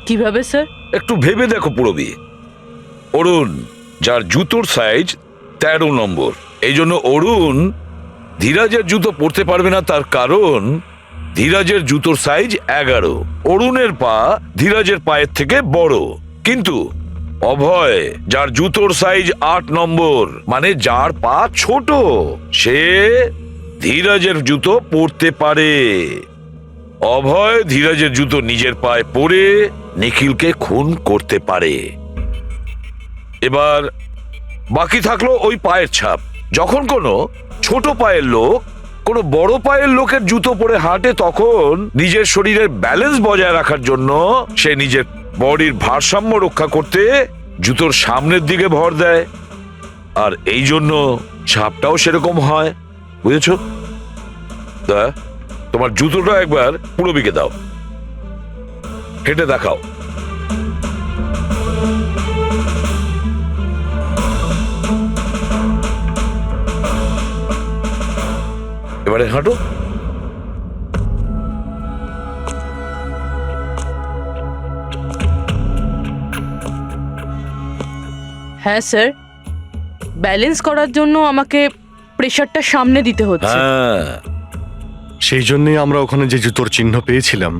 S10: কিভাবে স্যার?
S1: একটু ভেবে দেখো পুরবি। অরুণ, যার জুতোর সাইজ 13 নম্বর, এই জন্য অরুণ ধীরাজের জুতো পরতে পারবে না। তার কারণ ধীরাজের জুতোর সাইজ 11। অরুণের পা ধীরাজের পায়ের থেকে বড়। কিন্তু অভয়, যার জুতোর সাইজ 8 নম্বর, মানে যার পা ছোট, সে ধীরাজের জুতো পরতে পারে। অভয় ধীরাজের জুতো নিজের পায়ে পরে নিখিলকে খুন করতে পারে। এবার বাকি থাকলো ওই পায়ের ছাপ। যখন কোনো ছোট পায়ের লোক কোনো বড় পায়ের লোকের জুতো পরে হাঁটে, তখন নিজের শরীরের ব্যালেন্স বজায় রাখার জন্য সে নিজের বডির ভারসাম্য রক্ষা করতে জুতোর সামনের দিকে ভর দেয়। আর এই জন্য ছাপটাও সেরকম হয়। বুঝেছো? তোমার জুতোটা একবার পুরবিকে দাও, হেঁটে দেখাও। এবারে হাঁটো।
S10: হ্যাঁ স্যার, ব্যালেন্স করার জন্য আমাকে প্রেশারটা সামনে দিতে হচ্ছে।
S9: সেই জন্যই আমরা ওখানে যে জুতোর চিহ্ন পেয়েছিলাম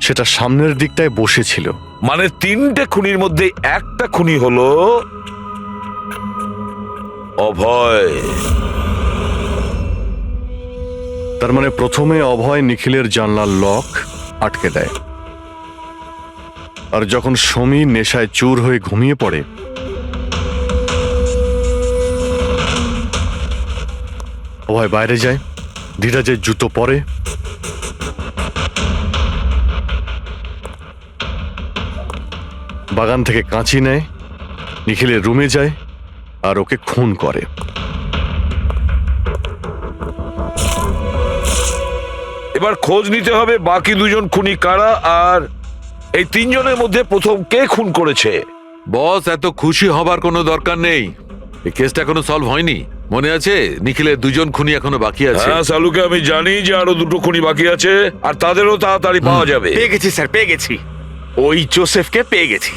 S9: সেটা সামনের দিকটায় বসেছিল।
S1: মানে 3টে খুনির মধ্যে একটা খুনি হলো অভয়।
S9: তার মানে প্রথমে অভয় নিখিলের জানলার লক আটকে দেয়, আর যখন সমীর নেশায় চুর হয়ে ঘুমিয়ে পড়ে, অভয় বাইরে যায়, ধীরাজের জুতো পরে, বাগান থেকে কাঁচি নেয়, নিখিলের রুমে যায় আর ওকে খুন করে।
S1: এবার খোঁজ নিতে হবে বাকি 2জন খুনি কারা, আর এই 3 জনের মধ্যে প্রথম কে খুন করেছে। বস, এত খুশি হবার কোনো দরকার নেই। এই কেসটা এখনো সলভ হয়নি। মনে আছে নিখিলের 2জন খুনি এখনো বাকি আছে। হ্যাঁ সালুকে, আমি জানি যে আরো 2টো খুনি বাকি আছে, আর তাদেরও তাড়াতাড়ি পাওয়া যাবে।
S13: পেয়ে গেছি স্যার, পেয়ে গেছি। ওই জোসেফকে পেয়ে গেছি।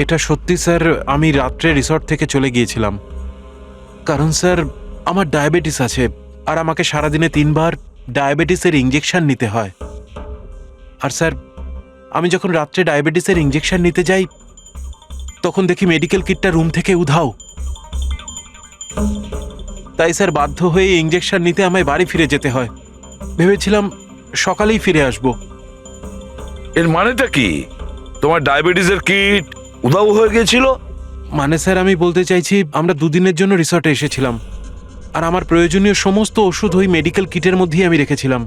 S11: এটা সত্যি স্যার, আমি রাত্রে রিসর্ট থেকে চলে গিয়েছিলাম। কারণ স্যার আমার ডায়াবেটিস আছে, আর আমাকে সারাদিনে 3 বার ডায়াবেটিসের ইঞ্জেকশন নিতে হয়। আর স্যার আমি যখন রাত্রে ডায়াবেটিসের ইঞ্জেকশন নিতে যাই তখন দেখি মেডিকেল কিটটা রুম থেকে উধাও। তাই স্যার বাধ্য হয়ে ইঞ্জেকশন নিতে আমায় বাড়ি ফিরে যেতে হয়। ভেবেছিলাম সকালেই ফিরে আসব।
S14: এর মানেটা কি? তোমার ডায়াবেটিসের কিট উধাও হয়ে গিয়েছিল?
S11: মানে স্যার আমি বলতে চাইছি, আমরা 2 দিনের জন্য রিসর্টে এসেছিলাম, আর আমার প্রয়োজনীয় সমস্ত ওষুধ ওই মেডিকেল কিটের মধ্যেই আমি রেখেছিলাম।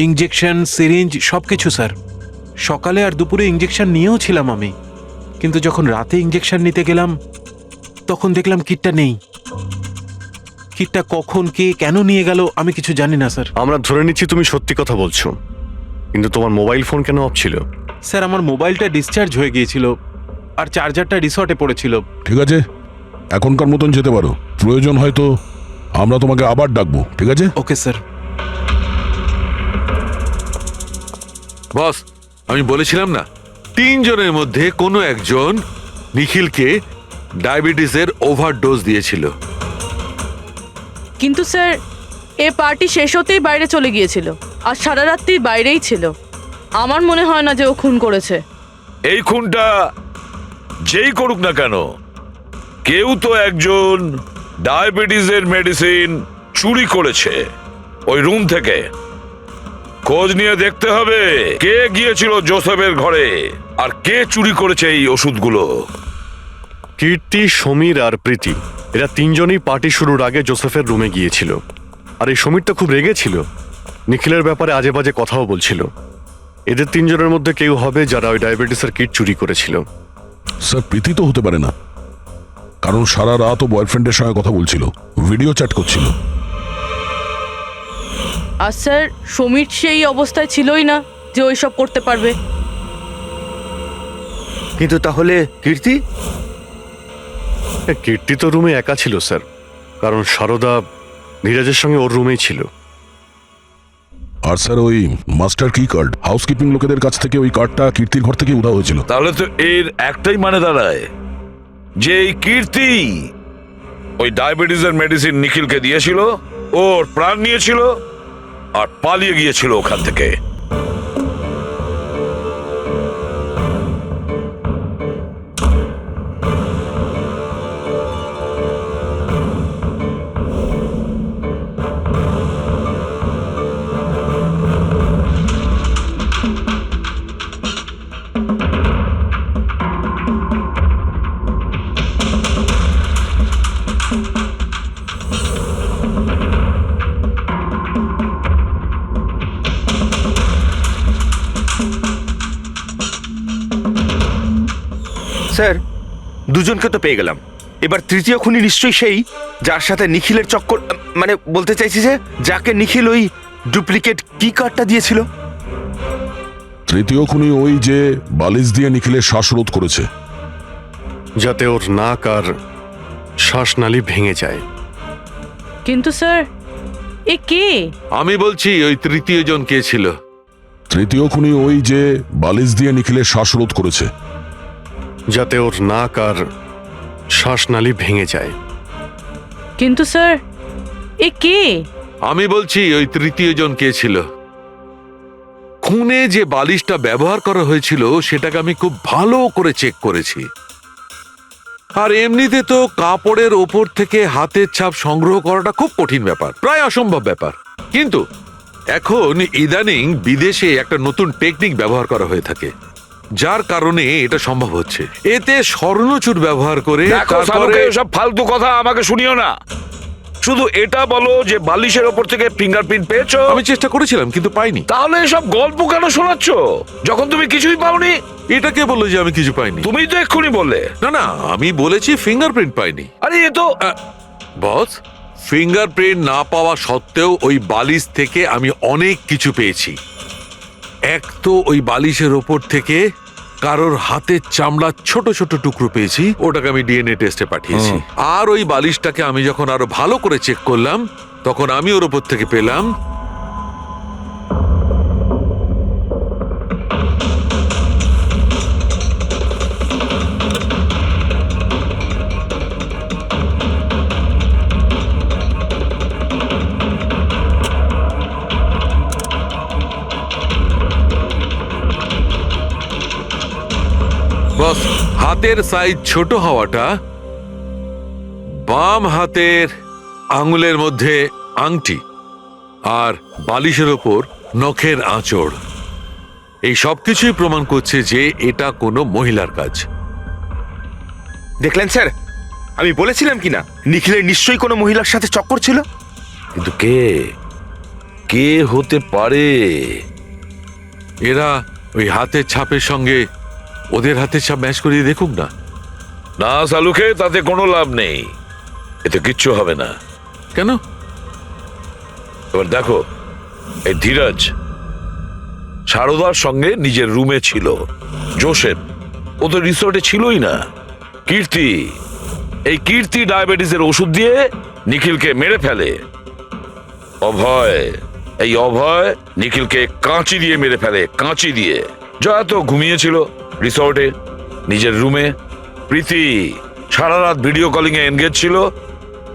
S11: ইঞ্জেকশন, সিরিঞ্জ সবকিছু স্যার। সকালে আর দুপুরে ইঞ্জেকশন নিয়েও ছিলাম আমি, কিন্তু যখন রাতে ইঞ্জেকশন নিতে গেলাম তখন দেখলাম কিটটা নেই। কিটটা কখন কে কেন নিয়ে গেল আমি কিছু জানি না স্যার।
S9: আমরা ধরে নিচ্ছি তুমি সত্যি কথা বলছো, কিন্তু তোমার মোবাইল ফোন কেন অফ ছিল?
S11: স্যার আমার মোবাইলটা ডিসচার্জ হয়ে গিয়েছিল, আর চার্জারটা রিসর্টে পড়েছিল।
S2: ঠিক আছে, এখনকার মতন যেতে পারো। প্রয়োজন হয়তো আমরা তোমাকে আবার ডাকবো, ঠিক আছে?
S11: Okay sir.
S1: বস, আমি বলেছিলাম না 3 জনের মধ্যে কোনো একজন নিখিলকে ডায়াবেটিসের ওভারডোজ দিয়েছিল।
S10: কিন্তু স্যার এ পার্টি শেষ হতেই বাইরে চলে গিয়েছিল, আর সারা রাত্রি বাইরেই ছিল। আমার মনে হয় না যে ও খুন করেছে।
S14: এই খুনটা যেই করুক না কেন, কেউ তো একজন ডায়াবেটিসের মেডিসিন চুরি করেছে ওই রুম থেকে। খোঁজ নিয়ে দেখতে হবে কে গিয়েছিল জোসেফের ঘরে আর কে চুরি করেছে এই ওষুধগুলো।
S9: কীর্তি, সমীর আর প্রীতি এরা 3 জনই পার্টি শুরুর আগে জোসেফের রুমে গিয়েছিল। আর এই সমীরটা খুব রেগেছিল, নিখিলের ব্যাপারে আজে বাজে কথাও বলছিল। এদের 3 জনের মধ্যে কেউ হবে যারা ওই ডায়াবেটিসের কিট চুরি করেছিল।
S2: স্যার, প্রীতি তো হতে পারে না, কারণ সারা রাত ও বয়ফ্রেন্ডের সঙ্গে কথা বলছিল, ভিডিও চ্যাট করছিল।
S10: আর স্যার সমীর সেই অবস্থায় ছিলই না যে ওইসব করতে পারবে।
S13: কিন্তু তাহলে কীর্তি?
S9: কীর্তি তো রুমে একা ছিল স্যার, কারণ সারদা ধীরাজের সঙ্গে ওর রুমেই ছিল।
S2: আর স্যার ওই মাস্টার কি কার্ড, হাউসকিপিং লোকেদের কাছ থেকে ওই কার্ডটা কীর্তির ঘর থেকে উধাও হয়েছিল।
S14: তাহলে তো এর একটাই মানে দাঁড়ায় যে এই কীর্তি ওই ডায়াবেটিসের মেডিসিন নিখিলকে দিয়েছিল, ওর প্রাণ নিয়েছিল আর পালিয়ে গিয়েছিল ওখান থেকে।
S13: স্যার, 2 জনকে তো পেয়ে গেলাম। এবার তৃতীয় খুনি নিশ্চয়ই সেই যার সাথে নিখিলের চক্কর, মানে বলতে চাইছি যে যাকে নিখিল ওই ডুপ্লিকেট কি কার্ডটা দিয়েছিল।
S2: তৃতীয় খুনি ওই যে বালিশ দিয়ে নিখিলের শ্বাসরোধ করেছে,
S9: যাতে ওর নাক আর শ্বাসনালী ভেঙে যায়।
S10: কিন্তু স্যার এ কে?
S1: আমি বলছি ওই তৃতীয় জন কে ছিল।
S2: তৃতীয় খুনি ওই যে বালিশ দিয়ে নিখিলের শ্বাসরোধ করেছে,
S9: যাতে ওর নাক আর শ্বাসনালী ভেঙে যায়।
S10: কিন্তু স্যার এ কে?
S1: আমি বলছি ওই তৃতীয় জন কে ছিল। খুনে যে বালিশটা ব্যবহার করা হয়েছিল সেটাকে আমি খুব ভালো করে চেক করেছি। আর এমনিতে তো কাপড়ের ওপর থেকে হাতের ছাপ সংগ্রহ করাটা খুব কঠিন ব্যাপার, প্রায় অসম্ভব ব্যাপার। কিন্তু এখন ইদানিং বিদেশে একটা নতুন টেকনিক ব্যবহার করা হয়ে থাকে, যার কারণে এটা সম্ভব হচ্ছে। এতে স্বর্ণচুর ব্যবহার করে
S14: সব ফালতু কথা আমাকে শুনিও না। শুধু এটা বলো যে বালিশের ওপর থেকে ফিঙ্গারপ্রিন্ট পেয়েছো।
S1: আমি চেষ্টা করেছিলাম কিন্তু পাইনি।
S14: তাহলে এসব গল্প কেন শোনাচ্ছ যখন তুমি কিছুই পাওনি?
S1: এটা কে বললো যে আমি কিছু পাইনি?
S14: তুমি তো এক্ষুনি বললে।
S1: না না, আমি বলেছি ফিঙ্গারপ্রিন্ট পাইনি।
S14: আরে এ তো
S1: বস, ফিঙ্গারপ্রিন্ট না পাওয়া সত্ত্বেও ওই বালিশ থেকে আমি অনেক কিছু পেয়েছি। এক তো ওই বালিশের ওপর থেকে কারোর হাতের চামড়ার ছোট ছোট টুকরো পেয়েছি, ওটাকে আমি ডিএনএ টেস্টে পাঠিয়েছি। আর ওই বালিশটাকে আমি যখন আরো ভালো করে চেক করলাম তখন আমি ওর ওপর থেকে পেলাম হাতের সাইজ ছোট হওয়াটা, বাম হাতের আঙুলের মধ্যে আংটি আর বালিশের ওপর নখের আঁচড়, এই সবকিছুই প্রমাণ করছে যে এটা কোনো মহিলার কাজ।
S13: দেখলেন স্যার, আমি বলেছিলাম কিনা নিখিলের নিশ্চয়ই কোনো মহিলার সাথে চক্কর ছিল।
S14: কিন্তু কে কে হতে পারে?
S1: এরা ওই হাতের ছাপের সঙ্গে ওদের হাতের ছাপ ম্যাচ করিয়ে দেখুক না।
S14: না সালুকে, তাতে কোনো লাভ নেই, এতে কিচ্ছু হবে না।
S1: কেন?
S14: এবার দেখো, এই ধীরজ সারদার সঙ্গে নিজের রুমে ছিল, জোসেফ ও তো রিসোর্টে ছিলই না, কীর্তি এই কীর্তি ডায়াবেটিসের ওষুধ দিয়ে নিখিলকে মেরে ফেলে, অভয় এই অভয় নিখিলকে কাঁচি দিয়ে মেরে ফেলে, কাঁচি দিয়ে। জয়া তো ঘুমিয়েছিল রিসর্টে নিজের রুমে, প্রীতি সারা রাত ভিডিও কলিং এ এনগেজ ছিল,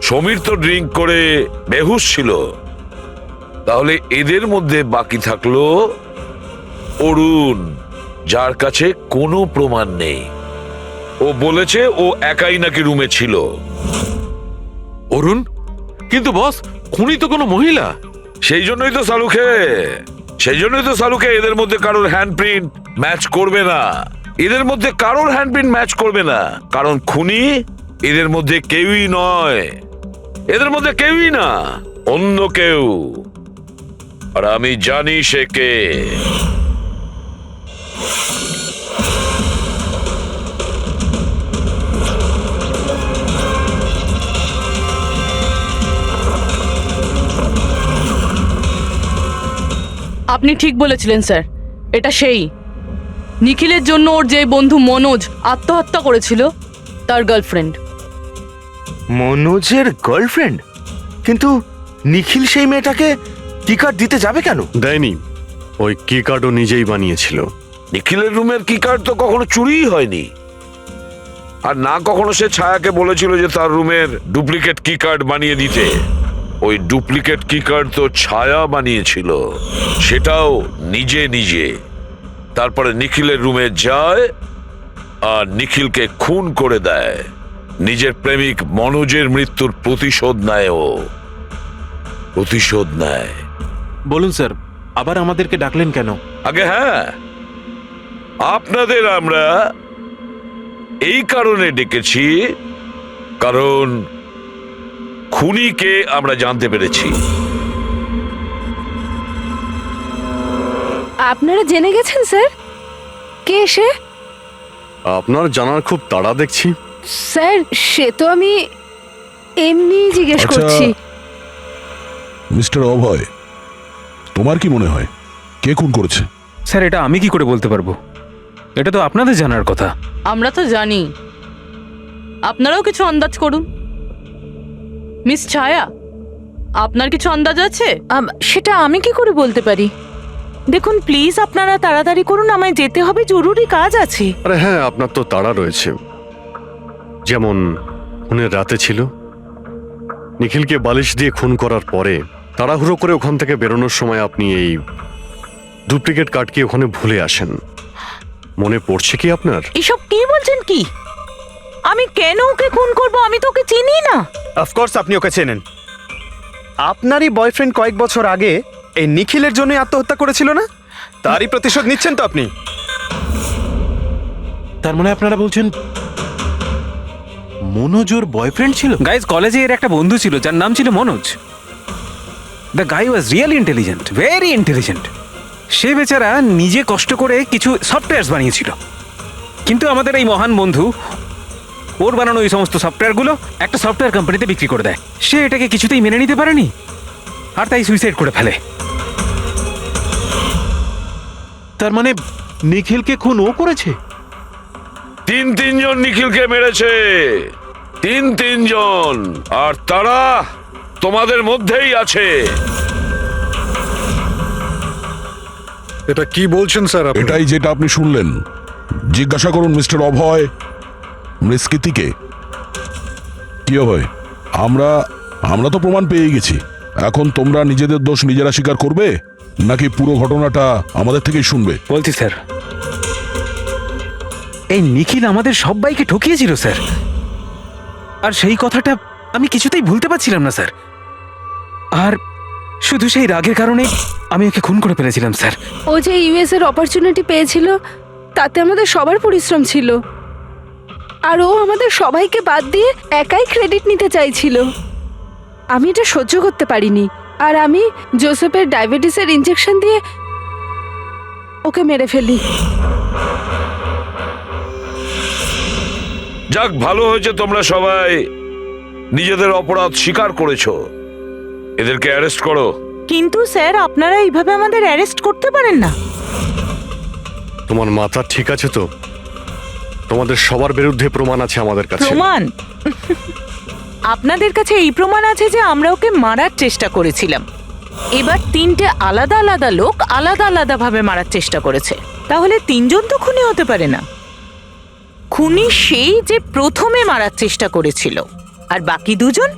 S14: সমীর তো ড্রিঙ্ক করে বেহুশ ছিল। তাহলে এদের মধ্যে বাকি থাকলো অরুণ, যার কাছে কোনো প্রমাণ নেই। ও বলেছে ও একাই নাকি রুমে ছিল।
S1: অরুণ? কিন্তু বস, খুনি তো কোনো মহিলা।
S14: সেই জন্যই তো সালুকে এদের মধ্যে কারোর হ্যান্ডপ্রিন্ট ম্যাচ করবে না, এদের মধ্যে কারোর হ্যান্ডপ্রিন্ট ম্যাচ করবে না, কারণ খুনি এদের মধ্যে কেউই নয়, এদের মধ্যে কেউই না, অন্য কেউ। আর আমি জানি সে কে।
S10: আপনি ঠিক বলেছিলেন স্যার, এটা সেই নিখিলের জন্য ওর যে বন্ধু মনোজ আত্মহত্যা করেছিল তার গার্লফ্রেন্ড।
S13: মনোজের গার্লফ্রেন্ড? কিন্তু নিখিল সেই মেয়েটাকে কি কার্ড দিতে যাবে কেন?
S9: দেয়নি, ওই কি কার্ডও নিজেই বানিয়েছিল।
S14: নিখিলের রুমের কি কার্ড তো কখনো চুরিই হয়নি, আর না কখনো সে ছায়াকে বলেছিল যে তার রুমের ডুপ্লিকেট কি কার্ড বানিয়ে দিতে। ওই ডুপ্লিকেট কি কার্ড তো ছায়া বানিয়েছিল, সেটাও নিজে নিজে। তারপরে নিখিলের রুমে যায় আর নিখিলকে খুন করে দেয়। নিজের প্রেমিক মনোজের মৃত্যুর প্রতিশোধ নেয়, ও প্রতিশোধ নেয়।
S11: বলুন স্যার, আবার আমাদেরকে ডাকলেন কেন?
S14: আগে হ্যাঁ, আপনাদের আমরা এই কারণে ডেকেছি, কারণ খুনিকে আমরা জানতে পেরেছি।
S12: আপনারা জেনে গেছেন স্যার কে সে?
S9: আপনার জানার খুব তাড়া দেখছি।
S12: স্যার সে তো আমি এমনি জিজ্ঞেস
S2: আচ্ছা,
S12: করছি।
S2: মিস্টার অভয়, তোমার কি মনে হয় কে খুন করেছে?
S3: স্যার এটা আমি কি করে বলতে পারবো, এটা তো আপনাদের জানার কথা।
S10: আমরা তো জানি, আপনারাও কিছু আন্দাজ করুন। মিস ছায়া, আপনার কিছু আন্দাজ আছে?
S7: সেটা আমি কি করে বলতে পারি? দেখুন প্লিজ আপনারা তাড়াতাড়ি করুন, আমায় যেতে হবে, জরুরি কাজ আছে।
S9: আরে হ্যাঁ, আপনার তো তাড়া রয়েছে। যেমন খুনের রাতে ছিল, নিখিলকে বালিশ দিয়ে খুন করার পরে তাড়াহুড়ো করে ওখান থেকে বেরোনোর সময় আপনি এই ডুপ্লিকেট কার্ডকে ওখানে ভুলে আসেন। মনে পড়ছে কি আপনার?
S7: এসব কি বলছেন কি? আমি কেন ওকে খুন করব? আমি তো ওকে চিনি না।
S8: অফকোর্স আপনি ওকে চেনেন। আপনারই বয়ফ্রেন্ড কয়েক বছর আগে এই নিখিলের জন্যই আত্মহত্যা করেছিল না? তারই প্রতিশোধ নিচ্ছেন তো আপনি?
S11: তার মানে আপনারা বলছেন মনোজ ওর বয়ফ্রেন্ড ছিল?
S3: গাইজ, কলেজে এর একটা বন্ধু ছিল যার নাম ছিল Manoj. The guy was really intelligent, very intelligent. সে বেচারা নিজে কষ্ট করে কিছু সফটওয়্যার বানিয়েছিল, কিন্তু আমাদের এই মহান বন্ধু ওর বানানো এই সমস্ত সফটওয়্যারগুলো একটা সফটওয়্যার কোম্পানিতে বিক্রি করে দেয়। সে এটাকে কিছুতেই মেনে নিতে পারেনি, আর তাই সুইসাইড করে ফেলে।
S11: তার মানে নিখিলকে খুন ও করেছে?
S14: তিনজন নিখিলকে মেরেছে, তিনজন, আর তারা তোমাদের মধ্যেই আছে।
S5: এটা কি বলছেন স্যার আপনি?
S2: এটাই যেটা আপনি শুনলেন। জিজ্ঞাসা করুন মিস্টার অভয় মৃস্কৃতিকে। কি অভয়, আমরা তো প্রমাণ পেয়ে গেছি। এখন তোমরা নিজেদের দোষ নিজেরা স্বীকার করবে নাকি পুরো ঘটনাটা আমাদের থেকেই শুনবে?
S3: বলছি স্যার, এই নিখিল আমাদের সবাইকে ঠকিয়েছিল স্যার, আর সেই কথাটা আমি কিছুতেই ভুলতে পারছিলাম না স্যার। আর শুধু সেই রাগের কারণে আমি ওকে খুন করে ফেলেছিলাম স্যার।
S12: ও যে ইউএস এর অপরচুনিটি পেয়েছিল তাতে আমাদের সবার পরিশ্রম ছিল, আর ও আমাদের সবাইকে বাদ দিয়ে একাই ক্রেডিট নিতে চাইছিল। আমি এটা সহ্য করতে পারিনি, আর আমি জোসেফের ডায়াবেটিসের ইনজেকশন দিয়ে ওকে মেরে ফেলি।
S14: যাক, ভালো হয়েছে তোমরা সবাই নিজেদের অপরাধ স্বীকার করেছো। এদেরকে অ্যারেস্ট করো।
S7: কিন্তু স্যার আপনারা এইভাবে আমাদের অ্যারেস্ট করতে পারেন না।
S9: তোমার মাথা ঠিক আছে তো? তোমাদের সবার বিরুদ্ধে প্রমাণ আছে আমাদের কাছে।
S7: প্রমাণ? আপনাদের কাছে এই প্রমাণ আছে যে আমরা ওকে মারার চেষ্টা করেছিলাম। এবার তিনটে আলাদা আলাদা লোক আলাদা আলাদা ভাবে মারার চেষ্টা করেছে, তাহলে তিনজন তো খুনি হতে পারে না। খুনি সেই যে প্রথমে মারার চেষ্টা করেছিল, আর বাকি দুজন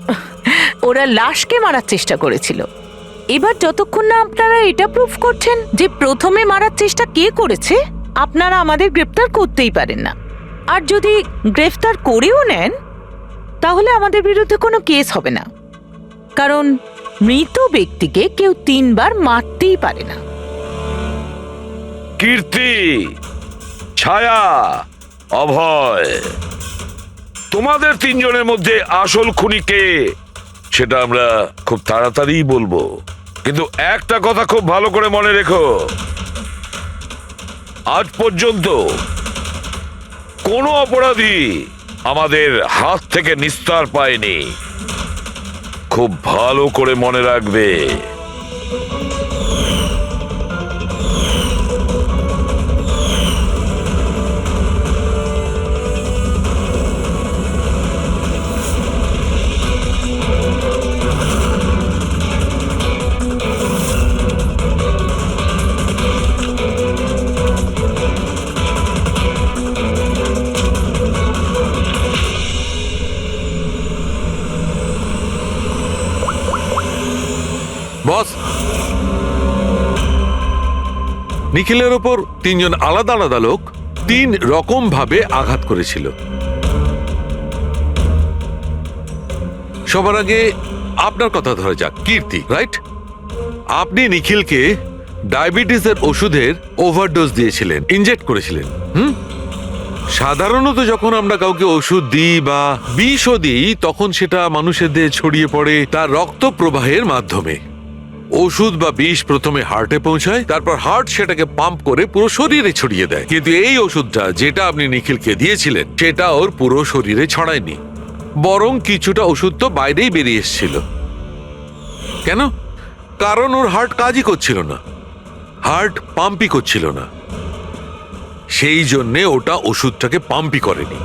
S7: ওরা লাশকে মারার চেষ্টা করেছিল। এবার যতক্ষণ না আপনারা এটা প্রুফ করছেন যে প্রথমে মারার চেষ্টা কে করেছে, আপনারা আমাদের গ্রেফতার করতেই পারেন না। আর যদি গ্রেফতার করেও নেন তাহলে আমাদের বিরুদ্ধে কোনো কেস হবে না, কারণ মৃত ব্যক্তিকে কেউ 3 বার মারতেই পারে না।
S14: কীর্তি, ছায়া, অভয়, তোমাদের তিনজনের মধ্যে আসল খুনি কে সেটা আমরা খুব তাড়াতাড়ি বলবো। কিন্তু একটা কথা খুব ভালো করে মনে রেখো, আজ পর্যন্ত কোনো অপরাধী আমাদের হাত থেকে নিস্তার পায়নি। খুব ভালো করে মনে রাখবে।
S1: বস, নিখিলের ওপর তিনজন আলাদা আলাদা লোক 3 রকম ভাবে আঘাত করেছিল। সবার আগে আপনার কথা ধরা যাক, কীর্তি, রাইট? আপনি নিখিলকে ডায়াবেটিসের ওষুধের ওভারডোজ দিয়েছিলেন, ইনজেক্ট করেছিলেন। সাধারণত যখন আমরা কাউকে ওষুধ দিই বা বিষও দিই, তখন সেটা মানুষের দেহে ছড়িয়ে পড়ে তার রক্ত প্রবাহের মাধ্যমে। ওষুধ বা বিষ প্রথমে হার্টে পৌঁছায়, তারপর হার্ট সেটাকে পাম্প করে পুরো শরীরে ছড়িয়ে দেয়। কিন্তু এই ওষুধটা যেটা আপনি নিখিলকে দিয়েছিলেন সেটা ওর পুরো শরীরে ছড়ায়নি, বরং কিছুটা ওষুধ তো বাইরেই বেরিয়ে এসেছিল। কেন? কারণ ওর হার্ট কাজই করছিল না, হার্ট পাম্পই করছিল না, সেই জন্যে ওটা ওষুধটাকে পাম্পই করেনি।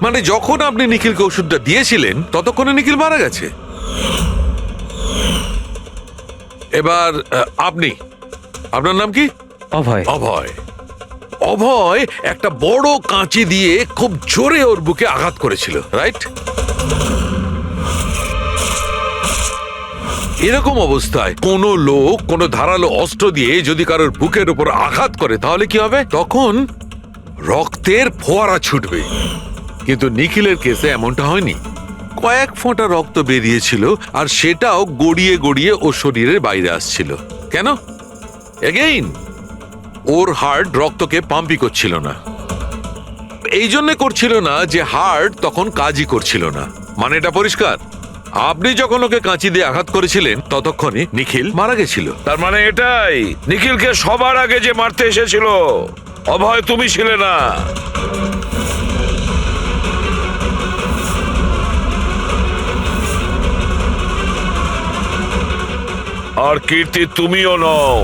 S1: মানে যখন আপনি নিখিলকে ওষুধটা দিয়েছিলেন ততক্ষণে নিখিল মারা গেছে। এবার আপনি, আপনার নাম কি?
S3: অভয়।
S1: অভয়। অভয় একটা বড় কাঁচি দিয়ে খুব জোরে ওর বুকে আঘাত করেছিল, রাইট? এরকম অবস্থায় কোনো লোক কোনো ধারালো অস্ত্র দিয়ে যদি কারোর বুকের উপর আঘাত করে তাহলে কি হবে? তখন রক্তের ফোয়ারা ছুটবে। কিন্তু নিখিলের কেসে এমনটা হয়নি। কয়েক ফোঁটা রক্ত বেরিয়েছিল, আর সেটাও গড়িয়ে গড়িয়ে ওর শরীরের বাইরে আসছিল। কেন? এগেইন ওর হার্ট রক্তকে পাম্পই করছিল না। এই জন্য করছিল না যে হার্ট তখন কাজই করছিল না। মানে এটা পরিষ্কার, আপনি যখন ওকে কাঁচি দিয়ে আঘাত করেছিলেন ততক্ষণে নিখিল মারা গেছিল।
S14: তার মানে এটাই, নিখিলকে সবার আগে যে মারতে এসেছিল অভয় তুমি ছিলে না। আর কীর্তি তুমিও নও।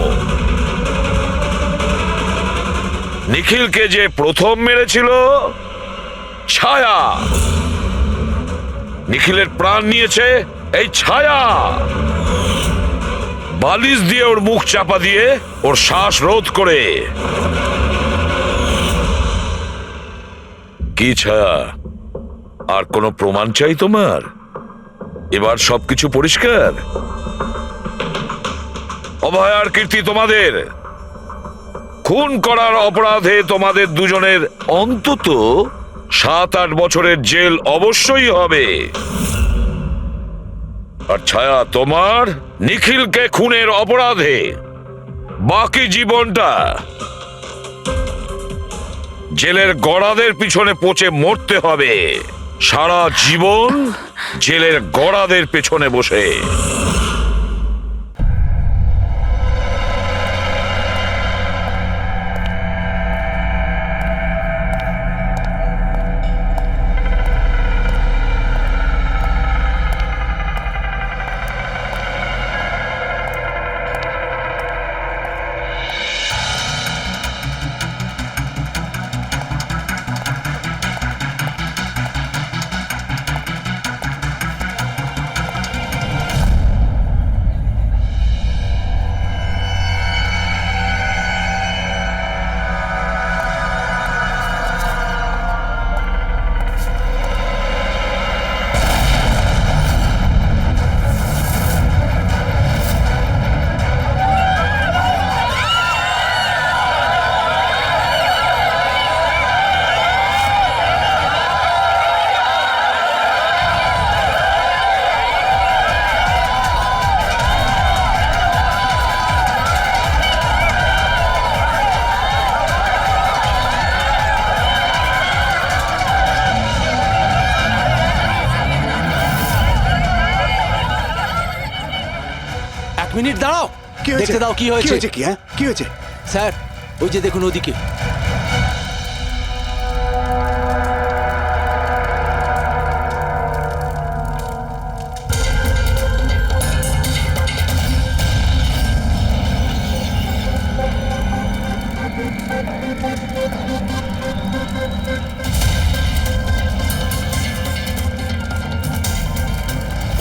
S14: নিখিলকে যে প্রথম মেরেছিল ছায়া, নিখিলের প্রাণ নিয়েছে এই ছায়া। বালিশ দিয়ে ওর মুখ চাপা দিয়ে ওর শ্বাস রোধ করে। কি ছায়া, আর কোনো প্রমাণ চাই তোমার? এবার সবকিছু পরিষ্কার। অভয় আর কীর্তি, তোমাদের খুন করার অপরাধে তোমাদের দুজনের অন্তত 7-8 বছরের জেল অবশ্যই হবে। আর ছায়া, তোমার নিখিলকে খুনের অপরাধে বাকি জীবনটা জেলের গড়াদের পিছনে পচে মরতে হবে। সারা জীবন জেলের গড়াদের পেছনে বসে।
S15: মিনিট দাঁড়াও, দেখতে দাও কি হয়েছে।
S16: কি হয়েছে
S15: স্যার? ওই যে দেখুন ওদিকে।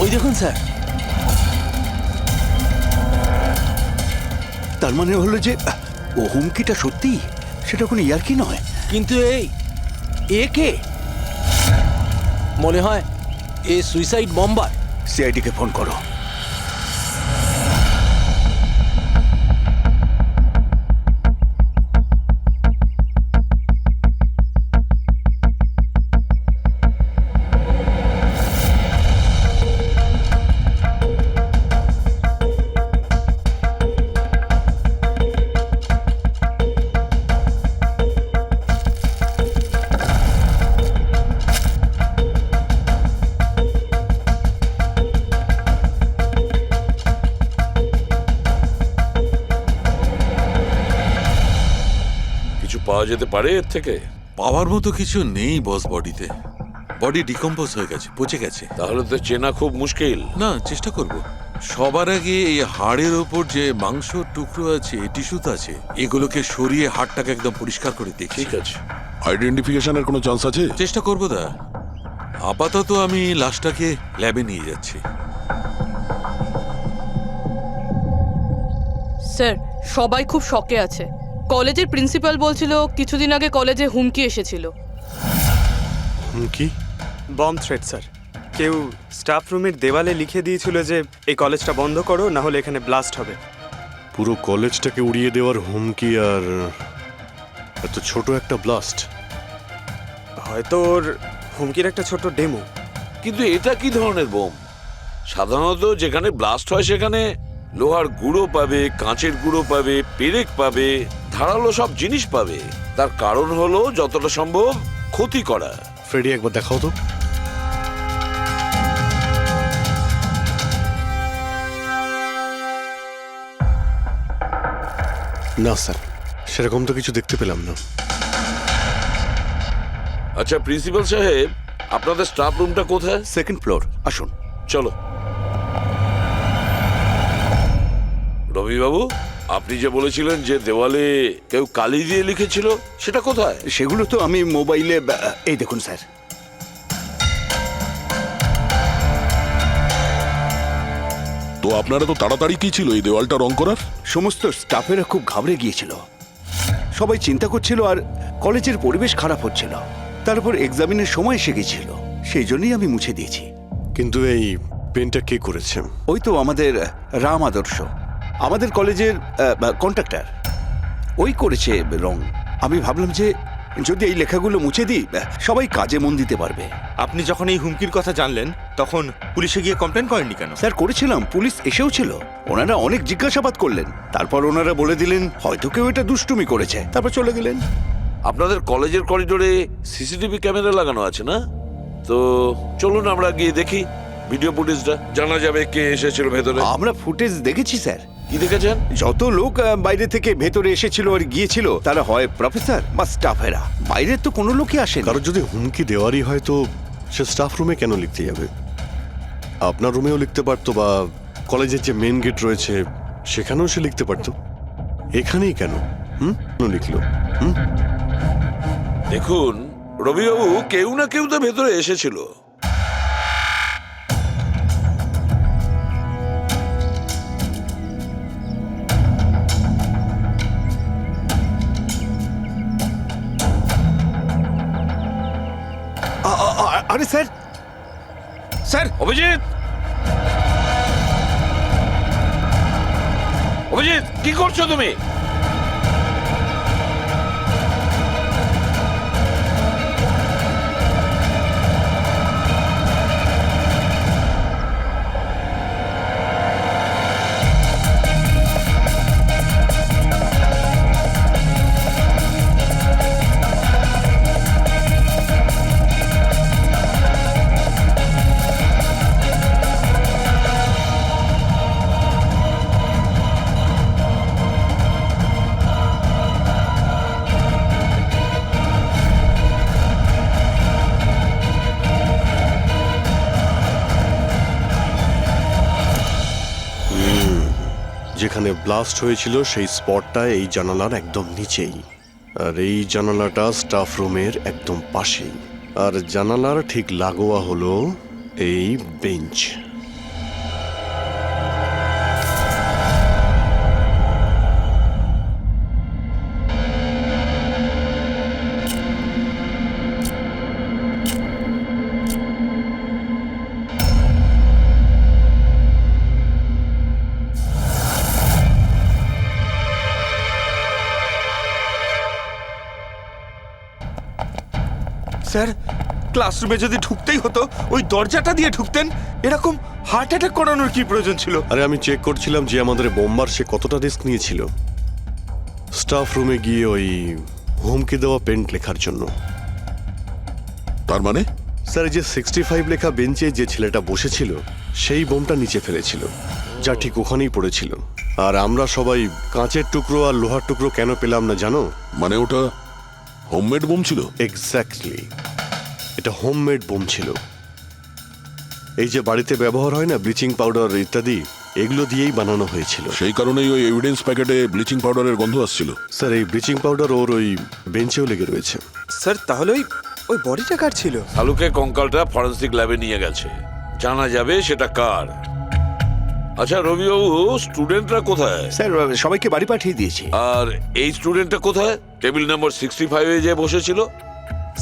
S15: ওই দেখুন স্যার।
S16: তার মানে হলো যে ও হুমকিটা সত্যি, সেটা কোনো ইয়ার্কি নয়।
S15: কিন্তু এ কে? মনে হয় এ সুইসাইড বম্বার।
S16: সিআইডিকে ফোন করো।
S14: পাওয়া যেতে পারে এর থেকে?
S1: পাওয়ার মতো কিছু নেই বস। বডিতে বডি ডিকম্পোজ হয়ে গেছে, পচে গেছে।
S14: তাহলে তো চেনা খুব মুশকিল।
S1: না, চেষ্টা করব। সবার আগে এই হাড়ের ওপর যে মাংস টুকরো আছে, টিস্যুত আছে, এগুলোকে সরিয়ে হাড়টাকে একদম পরিষ্কার করে দেখি।
S14: ঠিক আছে।
S2: আইডেন্টিফিকেশনের কোনো চান্স আছে?
S1: চেষ্টা করবো দা। আপাতত আমি লাশটাকে ল্যাবে নিয়ে যাচ্ছি।
S10: স্যার, সবাই খুব শকে আছে। কলেজের প্রিন্সিপাল বলছিল কিছুদিন আগে কলেজে হুমকি এসেছিল।
S8: হুমকি? Bomb threat sir. কেউ স্টাফ রুমের দেওয়ালে লিখে দিয়েছিল যে এই কলেজটা বন্ধ করো, না হলে এখানে ব্লাস্ট হবে।
S9: পুরো কলেজটাকে উড়িয়ে দেওয়ার হুমকি, আর এত ছোট একটা ব্লাস্ট।
S8: হয়তো ওর হুমকির একটা ছোট ডেমো।
S14: কিন্তু এটা কি ধরনের বোম? সাধারণত যেখানে ব্লাস্ট হয় সেখানে লোহার গুঁড়ো পাবে, কাঁচের গুঁড়ো পাবে, পেরেক পাবে, ধারালো সব জিনিস পাবে। তার কারণ হলো যতটা সম্ভব ক্ষতি করা।
S9: ফ্রেডি, একবার দেখাও তো। না স্যার, সেরকম তো কিছু দেখতে পেলাম না।
S14: আচ্ছা প্রিন্সিপাল সাহেব, আপনাদের স্টাফ রুমটা কোথায়?
S16: সেকেন্ড ফ্লোর, আসুন।
S14: চলো। রবিবাবু, আপনি যে বলেছিলেন যে দেওয়ালে কেউ কালি দিয়ে লিখেছিল, সেটা কোথায়?
S16: সেগুলো তো আমি মোবাইলে, এই দেখুন স্যার।
S2: তো আপনারা তো তাড়াতাড়ি কি ছিল এই দেওয়ালটা রং করার?
S16: সমস্ত স্টাফেরা খুব ঘাবড়ে গিয়েছিল, সবাই চিন্তা করছিল, আর কলেজের পরিবেশ খারাপ হচ্ছিল। তারপর এক্সামিনের সময় এসে গেছিল, সেই জন্যই আমি মুছে দিয়েছি।
S9: কিন্তু এই পেনটা কে করেছে?
S16: ওই তো আমাদের রাম আদর্শ, আমাদের কলেজের কন্ট্রাক্টর। ওই করেছে রং। আমি ভাবলাম যে যদি এই লেখাগুলো মুছে দিই সবাই কাজে মন দিতে পারবে।
S13: আপনি যখন এই হুমকির কথা জানলেন তখন পুলিশে গিয়ে কমপ্লেন করেননি কেন?
S16: স্যার করেছিলাম, পুলিশ এসেও ছিল, ওনারা অনেক জিজ্ঞাসাবাদ করলেন, তারপর ওনারা বলে দিলেন হয়তো কেউ এটা দুষ্টুমি করেছে, তারপর চলে গেলেন।
S14: আপনাদের কলেজের করিডোরে সিসিটিভি ক্যামেরা লাগানো আছে না? তো চলুন আমরা গিয়ে দেখি ভিডিও ফুটেজটা, জানা যাবে কে এসেছিল ভেতরে।
S16: আমরা ফুটেজ দেখেছি স্যার।
S14: কি দেখেছেন?
S16: যত লোক বাইরে থেকে ভেতরে এসেছিল আর গিয়েছিল তারা হয় প্রফেসর বা স্টাফেরা, বাইরের তো কোনো লোকই আসেনি।
S9: কারণ যদি হুমকি দেওয়ারই হয় তো সে স্টাফ রুমে কেন লিখতে যাবে? আপনার রুমেও লিখতে পারতো, বা কলেজের যে মেন গেট রয়েছে সেখানেও সে লিখতে পারতো। এখানেই কেন লিখলো?
S14: দেখুন রবিবাবু, কেউ না কেউ তো ভেতরে এসেছিল।
S16: আরে স্যার, স্যার
S14: অভিজিৎ, অভিজিৎ কি করছো তুমি?
S9: যেখানে ব্লাস্ট হয়েছিল সেই স্পটটা এই জানালার একদম নিচেই, আর এই জানালাটা স্টাফ রুমের একদম পাশেই, আর জানালার ঠিক লাগোয়া হলো এই বেঞ্চ।
S13: স্যার, ক্লাসরুমে যদি ঢুকতেই হতো ওই দরজাটা দিয়ে ঢুকতেন, এরকম হার্ট অ্যাটাক করানোর কি প্রয়োজন ছিল?
S9: আরে আমি চেক করছিলাম যে আমাদের বোম্বার সে কতটা রিস্ক নিয়েছিল স্টাফ রুমে গিয়ে ওই হুমকি দেওয়া পেন্ট লেখার জন্য।
S2: তার মানে
S9: স্যার, যে 65 লেখা বেঞ্চে যে ছেলেটা বসেছিল সেই বোমটা নিচে ফেলেছিল, যা ঠিক ওখানেই পড়েছিল। আর আমরা সবাই কাঁচের টুকরো আর লোহার টুকরো কেন পেলাম না জানো?
S2: মানে ওটা হোমমেড বোম ছিল?
S9: এক্স্যাক্টলি, এটা হোমমেড বোম ছিল। এই যে বাড়িতে ব্যবহার হয় না ব্লিচিং পাউডার ইত্যাদি, এগুলো দিয়েই বানানো হয়েছিল।
S2: সেই কারণেই ওই এভিডেন্স প্যাকেটে ব্লিচিং পাউডারের গন্ধ আসছিল।
S9: স্যার, এই ব্লিচিং পাউডার ওর ওই বেঞ্চেও লেগে রয়েছে।
S13: স্যার, তাহলে ওই বডিটা কার ছিল?
S14: শালুকে কঙ্কালটা ফরেন্সিক ল্যাবে নিয়ে গেছে, জানা যাবে সেটা কার। আচ্ছা রবিবাবু, স্টুডেন্টরা কোথায়?
S16: স্যার সবাইকে বাড়ি পাঠিয়ে দিয়েছি।
S14: আর এই স্টুডেন্টটা কোথায়? টেবিল নাম্বার 65 এ যে বসেছিল?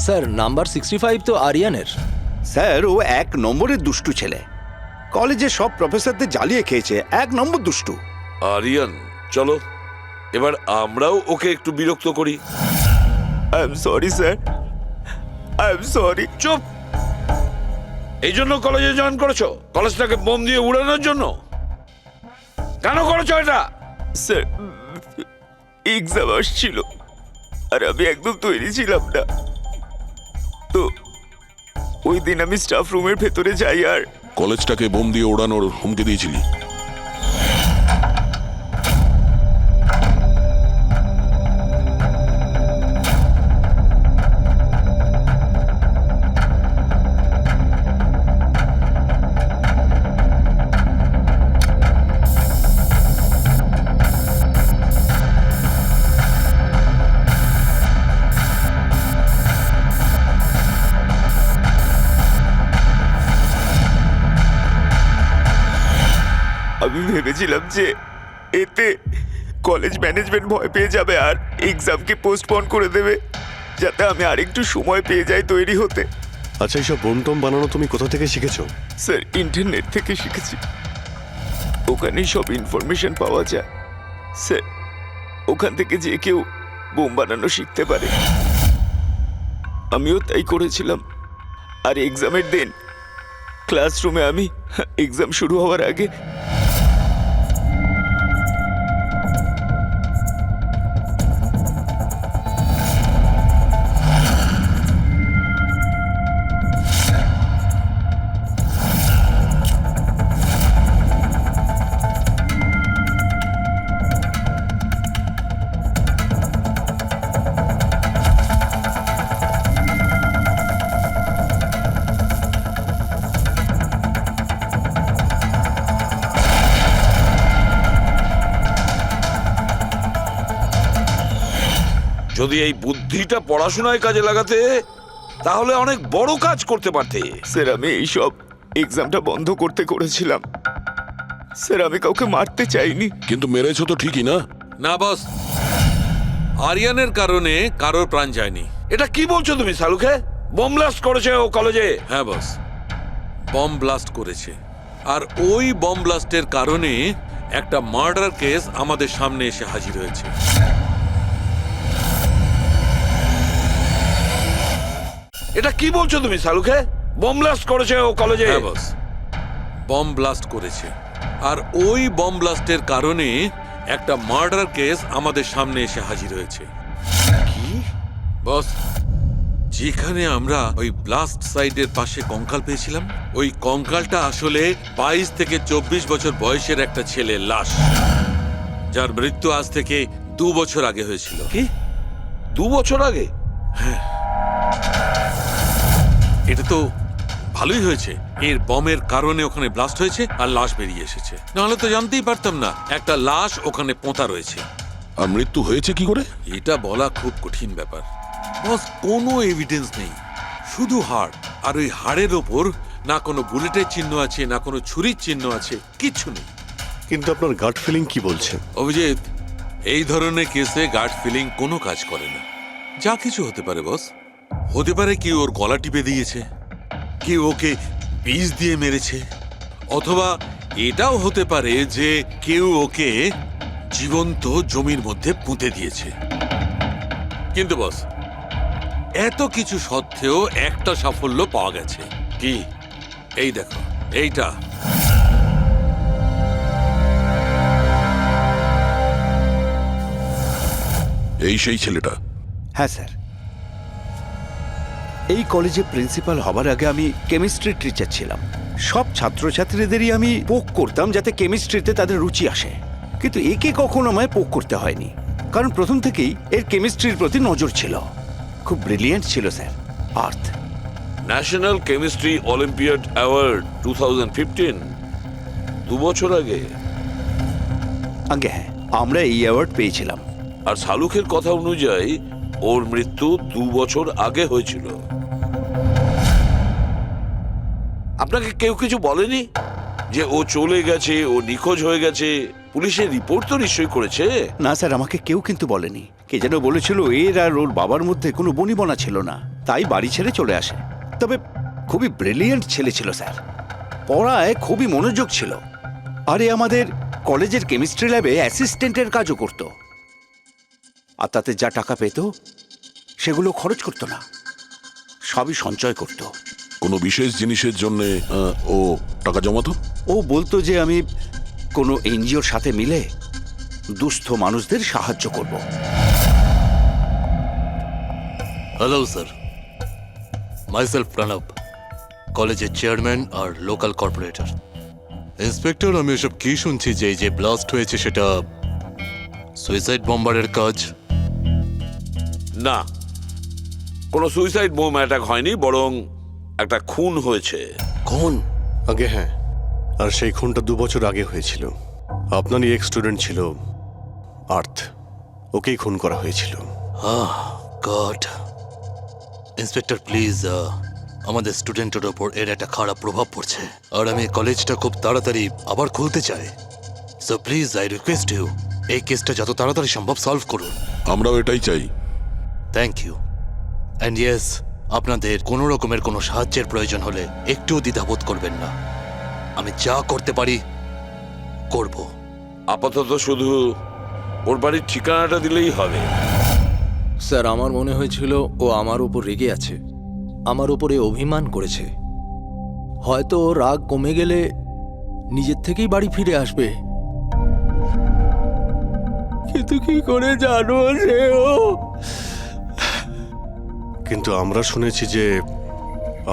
S15: স্যার নাম্বার 65 তো আরিয়ানের।
S16: স্যার ও 1 নম্বরের দুষ্টু ছেলে, কলেজে সব প্রফেসরদের জ্বালিয়ে খেয়েছে, 1 নম্বর দুষ্টু।
S14: আরিয়ান, চলো এবার আমরাও ওকে একটু বিরক্ত করি।
S13: I am sorry sir, I am sorry.
S14: চুপ! এই জন্য কলেজে জয়েন করেছো? কলেজটাকে বোম দিয়ে উড়ানোর জন্য? কেন করেছো এটা?
S13: স্যার, এক্সাম আসছিল আর আমি একদম তৈরি ছিলাম না, তো ওই দিন আমি স্টাফ রুমের ভেতরে যাই আর
S2: কলেজটাকে বোম দিয়ে ওড়ানোর হুমকি দিয়েছিলি?
S13: আমি ভেবেছিলাম যে এতে কলেজ ম্যানেজমেন্ট ভয় পেয়ে যাবে আর এক্সামকে পোস্টপোন করে দেবে, যাতে আমি আরেকটু সময় পেয়ে যাই তৈরি হতে।
S9: আচ্ছা, এইসব বোম টোম বানানো তুমি কোথা থেকে শিখেছো?
S13: স্যার, ইন্টারনেট থেকে শিখেছি, ওখানেই সব ইনফরমেশন পাওয়া যায়। স্যার, ওখান থেকে যে কেউ বোম বানানো শিখতে পারে। আমিও তাই করেছিলাম। আর এক্সামের দিন ক্লাসরুমে আমি এক্সাম শুরু হওয়ার আগে
S14: যদি এই বুদ্ধিটা পড়াশোনায় কাজে লাগাতে তাহলে অনেক বড় কাজ করতে পারতে।
S13: স্যার আমি এইসব এক্সামটা বন্ধ করতে করেছিলাম। স্যার আমি কাউকে মারতে চাইনি।
S2: কিন্তু মেরেছো তো ঠিকই না?
S1: না বস, আরিয়ানের কারণে কারোর প্রাণ যায়নি।
S14: এটা কি বলছো তুমি সালুকে? বোম ব্লাস্ট করেছে ও কলেজে?
S1: হ্যাঁ বস, বম ব্লাস্ট করেছে। আর ওই বম ব্লাস্টের কারণে একটা মার্ডার কেস আমাদের সামনে এসে হাজির হয়েছে।
S14: এটা কি বলছো তুমি সালুকে? বোম ব্লাস্ট করেছে ও কলেজে?
S1: হ্যাঁ বস, বম ব্লাস্ট করেছে। আর ওই বম ব্লাস্টের কারণে একটা মার্ডার কেস আমাদের সামনে এসে হাজির হয়েছে।
S14: কি
S1: বস, যেখানে আমরা ওই ব্লাস্ট সাইটের পাশে কঙ্কাল পেয়েছিলাম, ওই কঙ্কালটা আসলে 22 থেকে 24 বছর বয়সের একটা ছেলের লাশ, যার মৃত্যু আজ থেকে 2 বছর আগে হয়েছিল।
S14: কি 2 বছর আগে?
S1: হ্যাঁ, এটা তো ভালোই হয়েছে। এর বমের কারণে ওখানে ব্লাস্ট হয়েছে আর লাশ বেরিয়ে এসেছে। নাহলে তো জানতেই পারতাম না একটা লাশ ওখানে পোঁতা রয়েছে।
S2: আর মৃত্যু হয়েছে কি করে?
S1: এটা বলা খুব কঠিন ব্যাপার বস। কোনো এভিডেন্স নেই, শুধু হাড়। আর ওই হাড়ের ওপর না কোনো বুলেটের চিহ্ন আছে, না কোনো ছুরির চিহ্ন আছে, কিচ্ছু নেই।
S9: কিন্তু আপনার গাট ফিলিং কি বলছে?
S1: অভিজিৎ, এই ধরনের কেসে গাট ফিলিং কোনো কাজ করে না। যা কিছু হতে পারে বস। হতে পারে কি ওর গলা টিপে দিয়েছে, কেউ ওকে বিষ দিয়ে মেরেছে, অথবা এটাও হতে পারে যে কেউ ওকে জীবন্ত জমির মধ্যে পুঁতে দিয়েছে। কিন্তু বস, এত কিছু সত্ত্বেও একটা সাফল্য পাওয়া গেছে। কি? এই দেখো, এইটা।
S2: এই সেই ছেলেটা?
S16: হ্যাঁ স্যার, এই কলেজে প্রিন্সিপাল হবার আগে আমি কেমিস্ট্রির টিচার ছিলাম। সব ছাত্রছাত্রীদেরই আমি পোক করতাম যাতে কেমিস্ট্রিতে তাদের রুচি আসে, কিন্তু একে কখনো আমায় পোক করতে হয়নি, কারণ প্রথম থেকেই এর কেমিস্ট্রির প্রতি নজর ছিল। খুব ব্রিলিয়েন্ট ছিল স্যার। আর্থ
S14: ন্যাশনাল কেমিস্ট্রি অলিম্পিয়াড অ্যাওয়ার্ড 2015, 2 বছর আগে।
S16: আগে হ্যাঁ, আমরা এই অ্যাওয়ার্ড পেয়েছিলাম।
S14: আর শালুকের কথা অনুযায়ী ওর মৃত্যু 2 বছর আগে হয়েছিল। আপনাকে কেউ কিছু বলেনি যে ও চলে গেছে, ও নিখোঁজ হয়ে গেছে? পুলিশের রিপোর্ট তো নিশ্চয়ই করেছে?
S16: না স্যার, আমাকে কেউ কিন্তু বলেনি। কে যেন বলেছিল এর আর ওর বাবার মধ্যে কোনো বনিবনা ছিল না, তাই বাড়ি ছেড়ে চলে আসে। তবে খুবই ব্রিলিয়েন্ট ছেলে ছিল স্যার, পড়ায় খুবই মনোযোগ ছিল। আরে আমাদের কলেজের কেমিস্ট্রি ল্যাবে অ্যাসিস্ট্যান্টের কাজও করত। আর তাতে যা টাকা পেত সেগুলো খরচ করতো না, সবই সঞ্চয় করত।
S2: কোনো বিশেষ জিনিসের জন্য ও টাকা জমাতো?
S16: ও বলতো যে আমি কোনো এনজিওর সাথে মিলে দুস্থ মানুষদের সাহায্য করব।
S17: হ্যালো স্যার, মাইসেলফ প্রণব, কলেজের চেয়ারম্যান আর লোকাল কর্পোরেটর। ইন্সপেক্টর, আমি এসব কি শুনছি যে এই যে ব্লাস্ট হয়েছে সেটা সুইসাইড বম্বারের কাজ?
S14: না, কোনো সুইসাইড বোম অ্যাটাক হয়নি, বরং একটা খুন হয়েছে।
S17: খুন?
S9: আগে হ্যাঁ, আর সেই খুনটা 2 বছর আগে হয়েছিল। আপনারই এক স্টুডেন্ট ছিল আর্থ, ওকেই খুন করা হয়েছিল।
S17: গড। ইন্সপেক্টর প্লিজ, আমাদের স্টুডেন্টের ওপর এর একটা খারাপ প্রভাব পড়ছে, আর আমি কলেজটা খুব তাড়াতাড়ি আবার খুলতে চাই। So please I request you, এই কেসটা যত তাড়াতাড়ি সম্ভব সলভ করুন।
S2: আমরাও এটাই চাই।
S17: Thank you. অ্যান্ড ইয়েস, আপনাদের কোনো রকমের কোনো সাহায্যের প্রয়োজন হলে একটুও দ্বিধাবোধ করবেন না, আমি যা করতে পারি করব।
S14: আপাতত শুধু ওর বাড়ির ঠিকানাটা দিলেই হবে।
S15: স্যার আমার মনে হয়েছিল ও আমার উপর রেগে আছে, আমার উপরে অভিমান করেছে। হয়তো ওর রাগ কমে গেলে নিজের থেকেই বাড়ি ফিরে আসবে, কিন্তু কি করে জানো সে ও?
S9: কিন্তু আমরা শুনেছি যে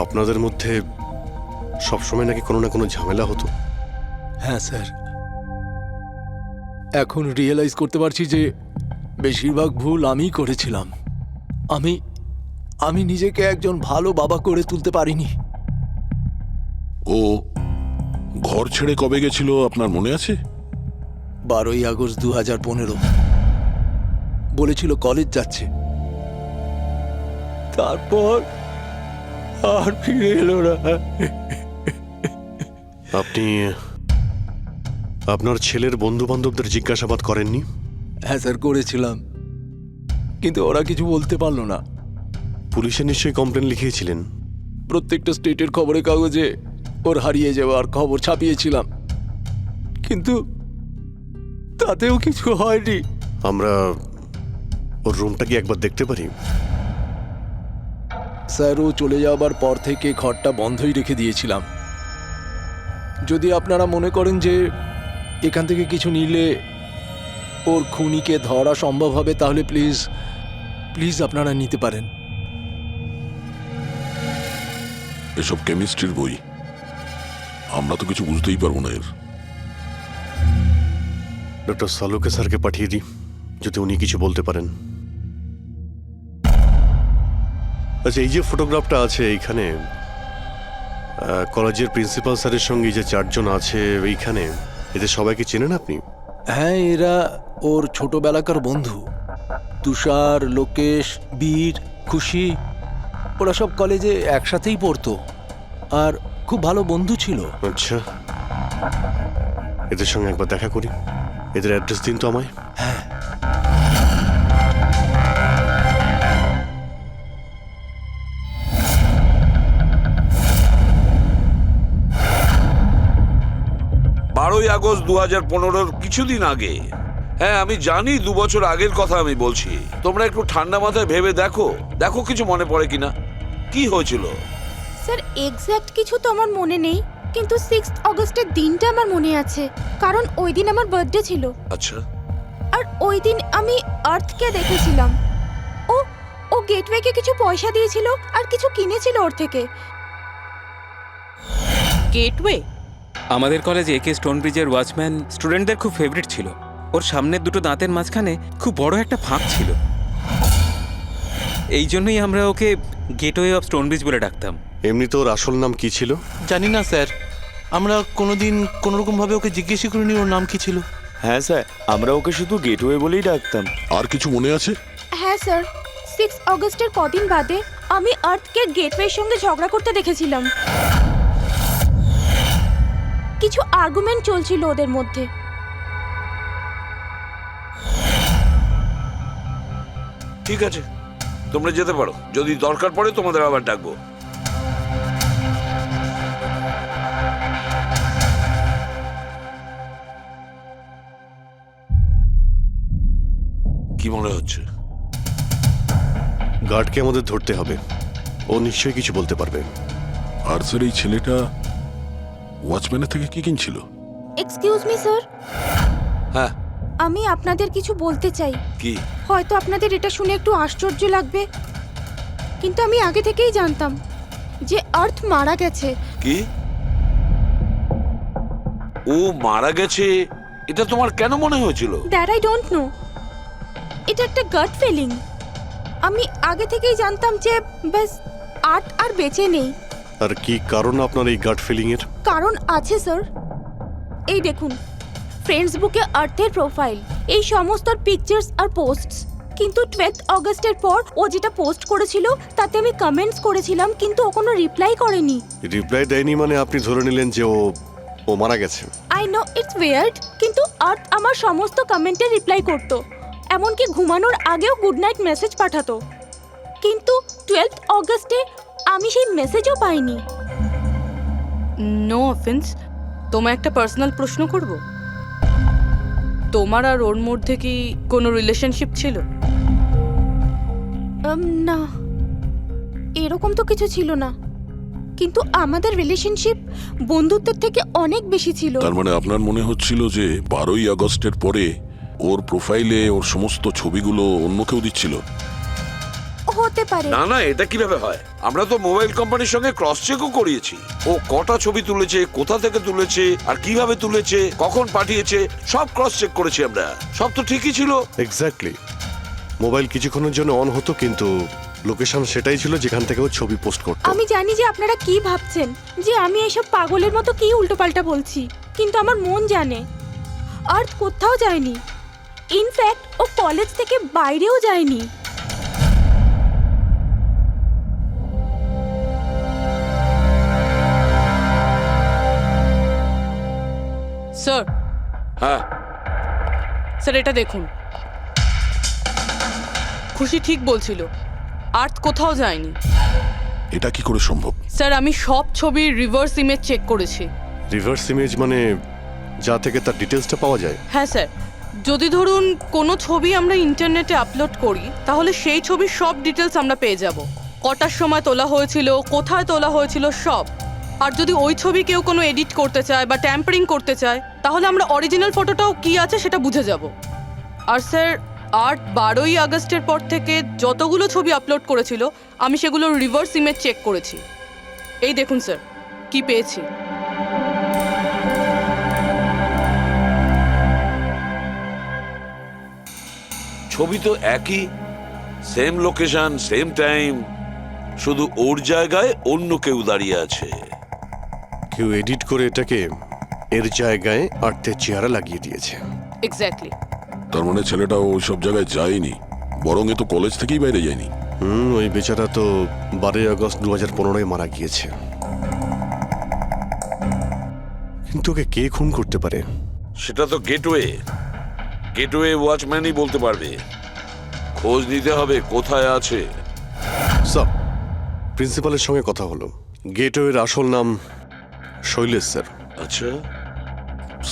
S9: আপনাদের মধ্যে সবসময় নাকি কোনো না কোনো ঝামেলা হতো।
S15: হ্যাঁ স্যার, এখন রিয়েলাইজ করতে পারছি যে বেশিরভাগ ভুল আমিই করেছিলাম। আমি নিজেকে একজন ভালো বাবা করে তুলতে পারিনি।
S2: ও ঘর ছেড়ে কবে গেছিল আপনার মনে আছে?
S15: 12ই আগস্ট 2015। বলেছিল কলেজ যাচ্ছে, তারপর আর ফিরে এলো না।
S9: আপনি আপনার ছেলের বন্ধু বান্ধবদের জিজ্ঞাসাবাদ করেননি?
S15: হ্যাঁ স্যার, করেছিলাম, কিন্তু ওরা কিছু বলতে পারলো না।
S9: পুলিশে নিশ্চয়ই কমপ্লেন লিখিয়েছিলেন?
S15: প্রত্যেকটা স্টেটের খবরের কাগজে ওর হারিয়ে যাওয়ার খবর ছাপিয়েছিলাম, কিন্তু তাতেও কিছু হয়নি।
S9: আমরা ওর রুমটা কি একবার দেখতে পারি?
S15: স্যার, ও চলে যাওয়ার পর থেকে ঘরটা বন্ধই রেখে দিয়েছিলাম। যদি আপনারা মনে করেন যে এখান থেকে কিছু নিলে ওর খুনিকে ধরা সম্ভব হবে, তাহলে প্লিজ প্লিজ আপনারা নিতে পারেন।
S2: এসব কেমিস্ট্রির বই, আমরা তো কিছু বুঝতেই পারবো না এর।
S9: ডক্টর সালুকে স্যারকে পাঠিয়ে দিই, যদি উনি কিছু বলতে পারেন। আচ্ছা, এই যে ফটোগ্রাফটা আছে এইখানে, কলেজের প্রিন্সিপাল স্যারের সঙ্গে যে 4 জন আছে এইখানে, এদের সবাইকে চেনেন আপনি?
S15: হ্যাঁ, এরা ওর ছোটবেলাকার বন্ধু। তুষার, লোকেশ, বীর, খুশি, ওরা সব কলেজে একসাথেই পড়তো আর খুব ভালো বন্ধু ছিল।
S9: আচ্ছা, এদের সঙ্গে একবার দেখা করি। এদের অ্যাড্রেস দিন তো আমায়।
S15: হ্যাঁ,
S14: আগস্ট 2015 কিছুদিন আগে। হ্যাঁ, আমি জানি 2 বছর আগের কথা আমি বলছি। তোমরা একটু ঠান্ডা মাথায় ভেবে দেখো কিছু মনে পড়ে কিনা, কি হয়েছিল।
S4: স্যার, এক্স্যাক্ট কিছু তো আমার মনে নেই, কিন্তু 6 অগস্টের দিনটা আমার মনে আছে, কারণ ওই দিন আমার বার্থডে ছিল।
S14: আচ্ছা,
S4: আর ওই দিন আমি আর্থকে দেখেছিলাম। ও গেটওয়েকে কিছু পয়সা দিয়েছিল আর কিছু কিনেছিল ওর থেকে।
S10: গেটওয়ে?
S3: আমাদের কলেজে একে স্টোনব্রিজের ওয়াচম্যান স্টুডেন্টদের খুব ফেভারিট ছিল। ওর সামনের দুটো দাঁতের মাঝখানে খুব বড় একটা ফাঁক ছিল, এই জন্যই আমরা ওকে গেটওয়ে অফ স্টোনব্রিজ বলে ডাকতাম।
S9: এমনি তো ওর আসল নাম কি ছিল?
S17: জানি না স্যার, আমরা কোনোদিন কোনোরকমভাবে ওকে জিজ্ঞেসই করিনি ওর নাম কি ছিল।
S13: হ্যাঁ স্যার, আমরা ওকে শুধু গেটওয়ে বলেই ডাকতাম।
S2: আর কিছু মনে আছে?
S4: হ্যাঁ স্যার, 6 অগস্টের কদিন বাদে আমি আর্থকে গেটওয়ের সঙ্গে ঝগড়া করতে দেখেছিলাম। কিছু আর্গুমেন্ট চলছিল ওদের মধ্যে।
S14: ঠিক আছে, তোমরা যেতে পারো, যদি দরকার পড়ে তোমাদের আবার ডাকবো। কি মনে হচ্ছে?
S9: গার্ডকে আমাদের ধরতে হবে, ও নিশ্চয়ই কিছু বলতে পারবে।
S2: আর স্যার, এই ছেলেটা ওয়াচম্যানের থেকে কি কিনছিল?
S4: এক্সকিউজ মি স্যার,
S14: হ্যাঁ,
S4: আমি আপনাদের কিছু বলতে চাই।
S14: কি?
S4: হয়তো আপনাদের এটা শুনে একটু আশ্চর্য লাগবে, কিন্তু আমি আগে থেকেই জানতাম যে আর্থ মারা গেছে।
S14: কি? ও মারা গেছে এটা তোমার কেন মনে হয়েছিল?
S4: দ্যাট আই ডোন্ট নো, এটা একটা গাট ফিলিং। আমি আগে থেকেই জানতাম যে ব্যাস আর্থ আর বেঁচে নেই।
S9: আর কি কারণ আপনার এই গাট ফিলিং এর?
S4: কারণ আছে স্যার, এই দেখুন ফেসবুকে আর্থের প্রোফাইল, এই সমস্ত পিকচার্স আর পোস্টস। কিন্তু 12 অগস্টের পর ও যেটা পোস্ট করেছিল তাতে আমি কমেন্টস করেছিলাম, কিন্তু ও কোনো রিপ্লাই করেনি।
S9: রিপ্লাই দেয়নি মানে আপনি ধরে নিলেন যে ও মারা গেছে?
S4: আই নো ইটস উইয়ার্ড, কিন্তু আর্থ আমার সমস্ত কমেন্টে রিপ্লাই করতো, এমনকি ঘুমানোর আগেও গুড নাইট মেসেজ পাঠাতো। কিন্তু 12 অগস্টে আমি সেই মেসেজও পাইনি।
S10: নো অফেন্স, তোমায় একটা পার্সোনাল প্রশ্ন করব। তোমার আর ওর মধ্যে কি কোনো রিলেশনশিপ ছিল?
S12: না, এরকম তো কিছু ছিল না, কিন্তু আমাদের রিলেশনশিপ বন্ধুত্বের থেকে অনেক বেশি ছিল।
S2: তার মানে আপনার মনে হচ্ছিল যে 12ই আগস্টের পরে ওর প্রোফাইলে ওর সমস্ত ছবিগুলো অন্য কেউ দিচ্ছিল?
S12: হতে পারে।
S14: না না, এটা কিভাবে হয়? আমরা তো মোবাইল কোম্পানির সঙ্গে ক্রস চেকও করিয়েছি। ও কটা ছবি তুলেছে, কোথা থেকে তুলেছে, আর কিভাবে তুলেছে, কখন পাঠিয়েছে, সব ক্রস চেক করেছি আমরা। সব তো ঠিকই ছিল।
S9: এক্স্যাক্টলি। মোবাইল কিছুক্ষণের জন্য অন হতো, কিন্তু লোকেশন সেটাই ছিল যেখান থেকে ও ছবি পোস্ট করতো।
S12: আমি জানি যে আপনারা কি ভাবছেন, যে আমি এসব পাগলের মতো কি উল্টোপাল্টা বলছি, কিন্তু আমার মন জানে আর্থ কোথাও যায়নি। ইনফ্যাক্ট ও কলেজ থেকে বাইরেও যায়নি।
S10: স্যার,
S14: হ্যাঁ
S10: স্যার এটা দেখুন। খুশি ঠিক বলছিল, আর্থ কোথাও যায়নি।
S2: এটা কি করে সম্ভব?
S10: স্যার, আমি সব ছবির রিভার্স ইমেজ চেক করেছি।
S9: রিভার্স ইমেজ মানে যা থেকে তার ডিটেলসটা পাওয়া যায়?
S10: হ্যাঁ স্যার, যদি ধরুন কোনো ছবি আমরা ইন্টারনেটে আপলোড করি, তাহলে সেই ছবির সব ডিটেলস আমরা পেয়ে যাব। কটার সময় তোলা হয়েছিল, কোথায় তোলা হয়েছিল, সব। আর যদি ওই ছবি কেউ কোনো এডিট করতে চায় বা ট্যাম্পারিং করতে চায়, তাহলে আমরা অরিজিনাল ফটোটাও কি আছে সেটা বুঝে যাব। আর স্যার, 12ই আগস্টের পর থেকে যতগুলো ছবি আপলোড করেছিল, আমি সেগুলোর রিভার্স ইমেজ চেক করেছি। এই দেখুন স্যার, কি পেয়েছি।
S14: ছবি তো একই, সেম লোকেশন, সেম টাইম, শুধু ওর জায়গায় অন্য কেউ দাঁড়িয়ে আছে।
S9: কেউ এডিট করে এটাকে এর জায়গায় আর্থের চেহারা লাগিয়ে দিয়েছে।
S10: এক্স্যাক্টলি।
S2: তার মানে ছেলেটা ওই সব জায়গায় যায়নি, বরং এ তো কলেজ থেকেই বাইরে যায়নি।
S9: ওই বেচারা তো 12ই আগস্ট 2015 মারা গিয়েছে। কিন্তু ওকে কে খুন করতে পারে?
S14: সেটা তো গেটওয়ে ওয়াচম্যানই বলতে পারবে। খোঁজ নিতে হবে কোথায় আছে।
S9: স্যার, প্রিন্সিপালের সঙ্গে কথা হলো। গেটওয়ের আসল নাম শৈলেশ স্যার।
S14: আচ্ছা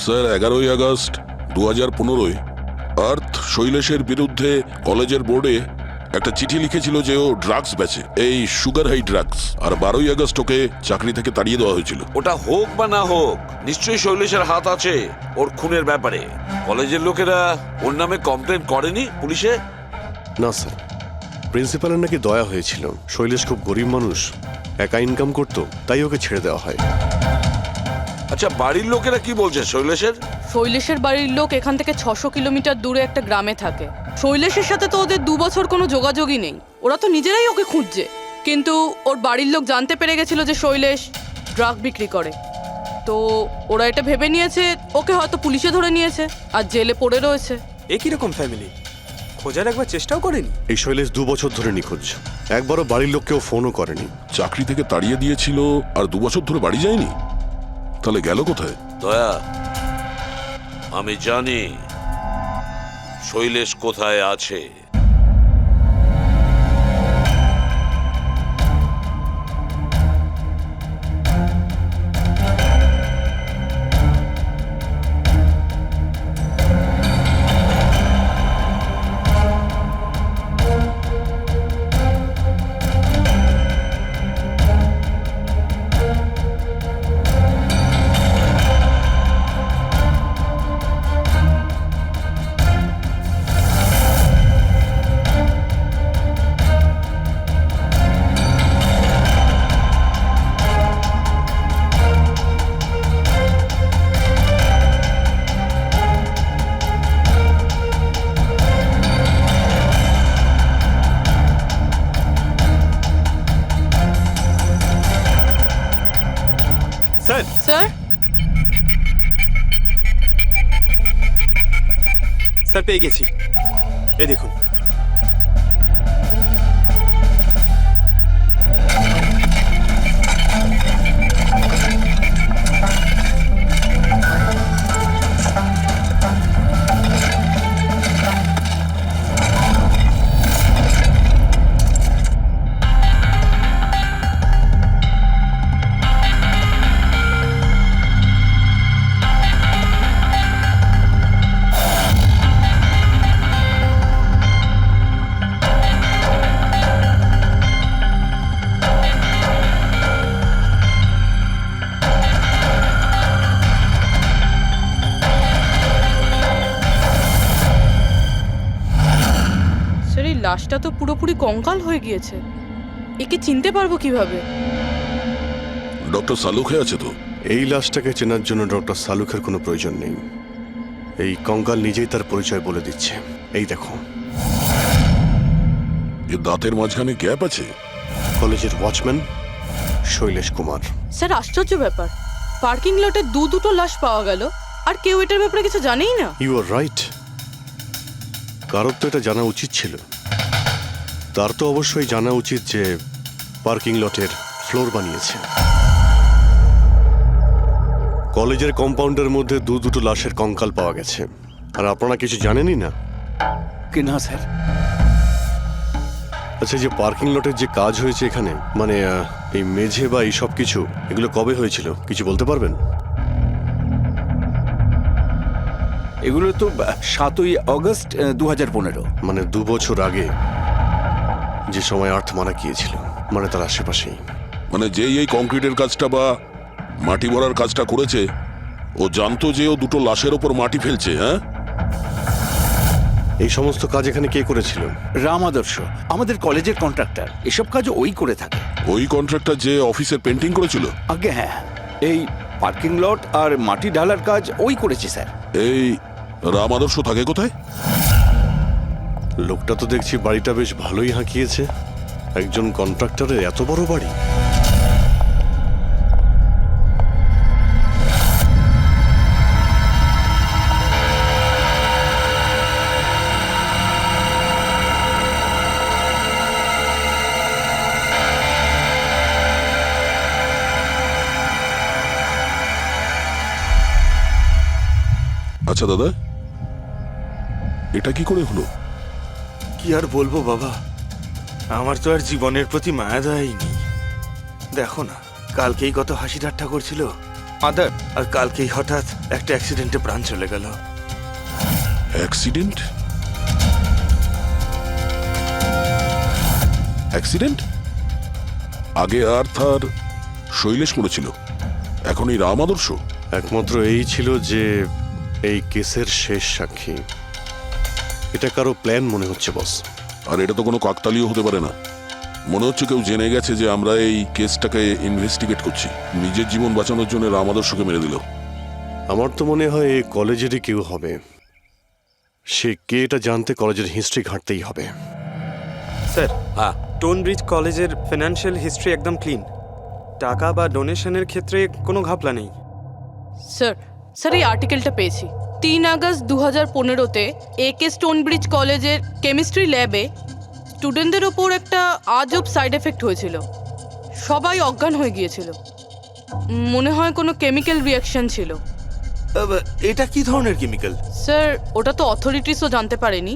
S2: স্যার, 11ই আগস্ট 2015 আর্থ শৈলেশের বিরুদ্ধে কলেজের বোর্ডে একটা চিঠি লিখেছিল যে ও ড্রাগস বেচে, এই সুগার হাই ড্রাগস। আর 12ই আগস্ট ওকে চাকরি থেকে তাড়িয়ে দেওয়া হয়েছিল।
S14: ওটা হোক বা না হোক, নিশ্চয়ই শৈলেশের হাত আছে ওর খুনের ব্যাপারে। কলেজের লোকেরা ওর নামে কমপ্লেন করেনি পুলিশে?
S9: না স্যার, প্রিন্সিপালের নাকি দয়া হয়েছিল। শৈলেশ খুব গরিব মানুষ, একা ইনকাম করতো, তাই ওকে ছেড়ে দেওয়া হয়।
S14: আচ্ছা, বাড়ির লোকেরা কি বলছে শৈলেশের?
S10: শৈলেশের বাড়ির লোক এখান থেকে 600 কিলোমিটার দূরে একটা গ্রামে থাকে। শৈলেশের সাথে তো ওদের 2 বছর কোনো যোগাযোগই নেই। ওরা তো নিজেরাই ওকে খুঁজছে। কিন্তু ওর বাড়ির লোক জানতে পেরে গেছিল যে শৈলেশ ড্রাগ বিক্রি করে। তো ওরা এটা ভেবে নিয়েছে ওকে হয়তো পুলিশে ধরে নিয়েছে আর জেলে পড়ে রয়েছে।
S8: এ কিরকম ফ্যামিলি? খোঁজার একবার চেষ্টাও করেনি?
S9: এই শৈলেশ 2 বছর ধরে নিখোঁজ। একবারও বাড়ির লোককেও ফোনও করেনি।
S2: চাকরি থেকে তাড়িয়ে দিয়েছিল আর 2 বছর ধরে বাড়ি যায়নি? তাহলে গেল কোথায়?
S14: দয়া, আমি জানি শৈলেশ কোথায় আছে।
S8: স্যার,
S10: স্যার,
S8: স্যার পেয়ে গেছি। এই দেখুন।
S10: লাশটা তো পুরোপুরি কঙ্কাল হয়ে গিয়েছে। একে চিনতে পারবো কিভাবে?
S2: ডক্টর সালুখে আছে তো?
S9: এই লাশটাকে চেনার জন্য ডক্টর সালুখের কোনো প্রয়োজন নেই। এই কঙ্কাল নিজেই তার পরিচয় বলে দিচ্ছে। এই দেখো,
S2: এর দাঁতের মাঝখানে গ্যাপ আছে।
S9: কলেজের ওয়াচম্যান শৈলেশ কুমার।
S10: স্যার, আশ্চর্য ব্যাপার, পার্কিং লটে দুটো লাশ পাওয়া গেল আর কেউ এটার ব্যাপারে কিছু জানেই না।
S9: You are right. কারোর তো এটা জানা উচিত ছিল। তার তো অবশ্যই জানা উচিত যে পার্কিং লটের ফ্লোর বানিয়েছে। কলেজের কম্পাউন্ডের মধ্যে দুটো লাশের কঙ্কাল পাওয়া গেছে, আর আপনারা কিছু জানেনই না।
S16: কি না স্যার?
S9: আচ্ছা, যে পার্কিং লটের যে কাজ হয়েছে এখানে, মানে এই মেঝে বা এই সব কিছু, এগুলো কবে হয়েছিল কিছু বলতে পারবেন?
S16: এগুলো তো 7ই অগস্ট 2015।
S9: মানে 2 বছর আগে, যে সময় আর্থ মারা গিয়েছিল, মানে তার আশেপাশেই।
S2: মানে যেই এই কংক্রিটের কাজটা বা মাটি ভরার কাজটা করেছে, ও জানতো যে ও দুটো লাশের ওপর মাটি ফেলছে। হ্যাঁ,
S9: এই সমস্ত কাজ এখানে কে করেছিল?
S16: রাম আদর্শ, আমাদের কলেজের কন্ট্রাক্টর। এসব কাজ ওই করে থাকে।
S2: ওই কন্ট্রাক্টর যে অফিসের পেন্টিং করেছিল?
S16: আগে হ্যাঁ, এই পার্কিং লট আর মাটি ঢালার কাজ ওই করেছে স্যার।
S2: এই রাম আদর্শ থাকে কোথায়?
S9: লোকটা তো দেখছি বাড়িটা বেশ ভালোই হাঁকিয়েছে। একজন কন্ট্রাক্টরের এত বড় বাড়ি।
S2: আচ্ছা দাদা, এটা কি করে হলো?
S13: কি আর বলবো বাবা, আমার তো আর জীবনের প্রতি মায়া দয়াই নেই। দেখো না, কালকেই কত হাসি ঠাট্টা করছিল আদার, আর কালকেই হঠাৎ একটা অ্যাক্সিডেন্টে প্রাণ চলে গেল।
S2: অ্যাক্সিডেন্ট? অ্যাক্সিডেন্ট? আগে আর্থ আর শৈলেশ মরেছিল, এখন এই রাম আদর্শ।
S9: একমাত্র এই ছিল যে এই কেসের শেষ সাক্ষী। এটা কারো প্ল্যান মনে হচ্ছে বস।
S2: আর এটা তো কোনো কাকতালীয় হতে পারে না। মনে হচ্ছে কেউ জেনে গেছে যে আমরা এই কেসটাকে ইনভেস্টিগেট করছি, নিজের জীবন বাঁচানোর জন্য রাম আদর্শকে মেরে দিল।
S9: আমার তো মনে হয় এই কলেজেরই কেউ হবে। সে কে এটা জানতে কলেজের হিস্ট্রি ঘাঁটতেই হবে।
S8: স্যার, স্টোনব্রিজ কলেজের ফিনান্সিয়াল হিস্ট্রি একদম ক্লিন। টাকা বা ডোনেশনের ক্ষেত্রে কোনো ঘাপলা নেই।
S10: স্যার এই আর্টিকেলটা পেয়েছি। 3 আগস্ট 2015-তে একে স্টোনব্রিজ কলেজের কেমিস্ট্রি ল্যাবে স্টুডেন্টদের ওপর একটা আজব সাইড এফেক্ট হয়েছিল। সবাই অজ্ঞান হয়ে গিয়েছিল। মনে হয় কোনো কেমিক্যাল রিয়াকশন ছিল।
S13: এটা কি ধরনের কেমিক্যাল?
S10: স্যার, ওটা তো অথরিটিসও জানতে পারেনি।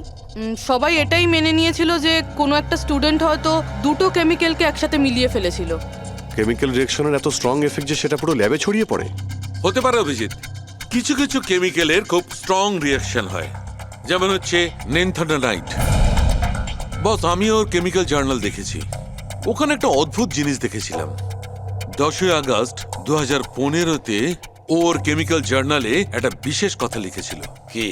S10: সবাই এটাই মেনে নিয়েছিল যে কোনো একটা স্টুডেন্ট হয়তো দুটো কেমিক্যালকে একসাথে মিলিয়ে ফেলেছিল।
S9: কেমিক্যাল রিঅ্যাকশনের এত স্ট্রং এফেক্ট যে সেটা পুরো ল্যাবে ছড়িয়ে পড়ে।
S1: হতে পারে অভিজিৎ, কিছু কিছু কেমিক্যালের খুব স্ট্রং রিয়াকশন হয়, যেমন হচ্ছে নেনথানাইট। বস, আমি ওর কেমিক্যাল জার্নাল দেখেছি। ওখানে একটা অদ্ভুত জিনিস দেখেছিলাম। 10ই আগস্ট 2015-তে ওর কেমিক্যাল জার্নালে একটা বিশেষ কথা লিখেছিল। কি?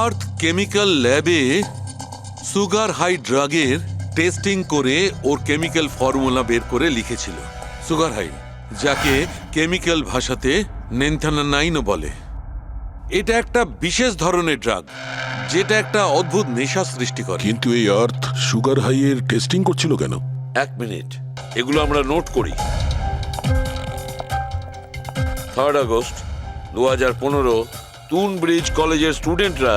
S1: আর্থ কেমিক্যাল ল্যাবে সুগার হাই ড্রাগের টেস্টিং করে ওর কেমিক্যাল ফর্মুলা বের করে লিখেছিল সুগার হাই, যাকে কেমিক্যাল ভাষাতে নেনথানাইনও বলে। এটা একটা বিশেষ ধরনের ড্রাগ, যেটা একটা অদ্ভুত নেশা সৃষ্টি করে।
S2: কিন্তু এই আর্থ সুগার হাই এর টেস্টিং করছিল কেন?
S14: 1 মিনিট, এগুলো আমরা নোট করি। 3 আগস্ট 2015 স্টোনব্রিজ কলেজের স্টুডেন্টরা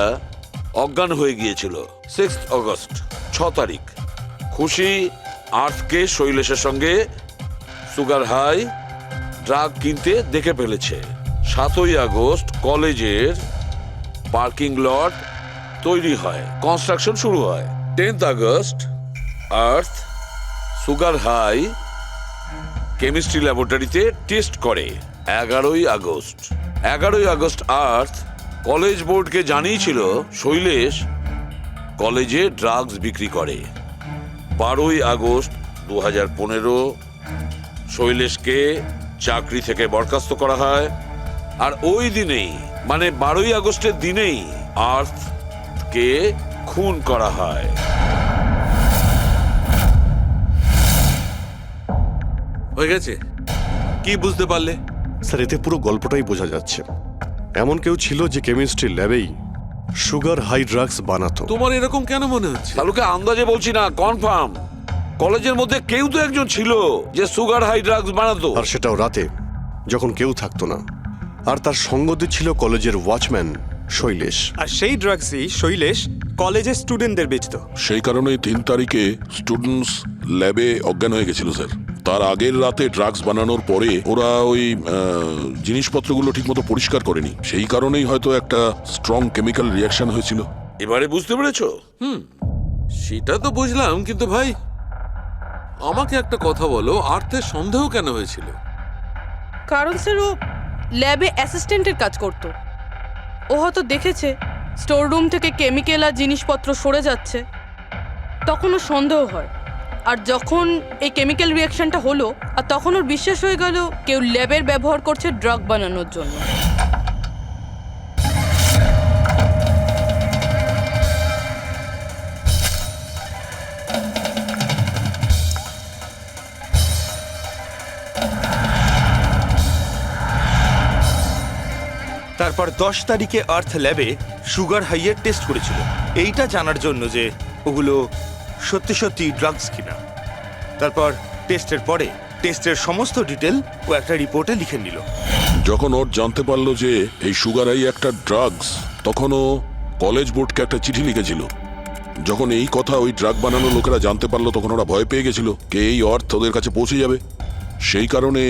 S14: অজ্ঞান হয়ে গিয়েছিল। 6 আগস্ট 6 তারিখ খুশি আর্থকে শৈলেশের সঙ্গে সুগার হাই ড্রাগ কিনতে দেখে ফেলেছে। 7ই আগস্ট কলেজের পার্কিং লট তৈরি হয়, কনস্ট্রাকশন শুরু হয়। 10th আগস্ট আর্থ সুগার হাই কেমিস্ট্রি ল্যাবরেটরিতে টেস্ট করে। 11ই আগস্ট আর্থ কলেজ বোর্ডকে জানিয়েছিল শৈলেশ কলেজে ড্রাগস বিক্রি করে। 12ই আগস্ট 2015 শৈলেশকে চাকরি থেকে বরখাস্ত করা হয়। আর ওই দিনেই, মানে 12ই আগস্টের দিনেই আর্থকে খুন করা হয়।
S1: হয়ে গেছে? কি বুঝতে পারলে?
S9: স্যার এতে পুরো গল্পটাই বোঝা যাচ্ছে। এমন কেউ ছিল যে কেমিস্ট্রি ল্যাবেই সুগার হাই ড্রাগস বানাতো।
S1: তোমার এরকম কেন মনে হচ্ছে?
S14: তাহলে আন্দাজে বলছি না, কনফার্ম কলেজের মধ্যে কেউ তো একজন ছিল যে সুগার হাই ড্রাগস বানাতো।
S9: আর সেটাও রাতে, যখন কেউ থাকতো না। আর তার সঙ্গ দিচ্ছিল কলেজের ওয়াচম্যান শৈলেশ।
S8: আর সেই ড্রাগসই শৈলেশ কলেজের স্টুডেন্টদের বেচতো।
S2: সেই কারণেই 3 তারিখে স্টুডেন্টস ল্যাবে অজ্ঞান হয়ে গেছিল স্যার। তার আগের রাতে ড্রাগস বানানোর পরে ওরা ওই জিনিসপত্রগুলো ঠিকমতো পরিষ্কার করেনি, সেই কারণেই হয়তো একটা স্ট্রং কেমিক্যাল রিয়াকশন হয়েছিল।
S14: এবারে বুঝতে পেরেছো?
S1: সেটা তো বুঝলাম, কিন্তু ভাই আমাকে একটা কথা বলো, আর্থের সন্দেহ কেন হয়েছিল?
S10: কারণ স্যার ও ল্যাবে অ্যাসিস্ট্যান্টের কাজ করতো। ও হয়তো দেখেছে স্টোর রুম থেকে কেমিক্যাল আর জিনিসপত্র সরে যাচ্ছে, তখন ওর সন্দেহ হয়। আর যখন এই কেমিক্যাল রিয়াকশনটা হলো, আর তখন ওর বিশ্বাস হয়ে গেল কেউ ল্যাবের ব্যবহার করছে ড্রাগ বানানোর জন্য।
S13: তারপর 10 তারিখে আর্থ ল্যাবে সুগার হাইয়ের টেস্ট করেছিল, এইটা জানার জন্য যে ওগুলো সত্যি সত্যি ড্রাগস কিনা। তারপর টেস্টের পরে টেস্টের সমস্ত ডিটেল ও একটা রিপোর্টে লিখে নিল।
S2: যখন ওর জানতে পারলো যে এই সুগার হাই একটা ড্রাগস, তখন ও কলেজ বোর্ডকে একটা চিঠি লিখেছিল। যখন এই কথা ওই ড্রাগ বানানো লোকেরা জানতে পারলো, তখন ওরা ভয় পেয়ে গেছিল কে এই অর্থ ওদের কাছে পৌঁছে যাবে, সেই কারণে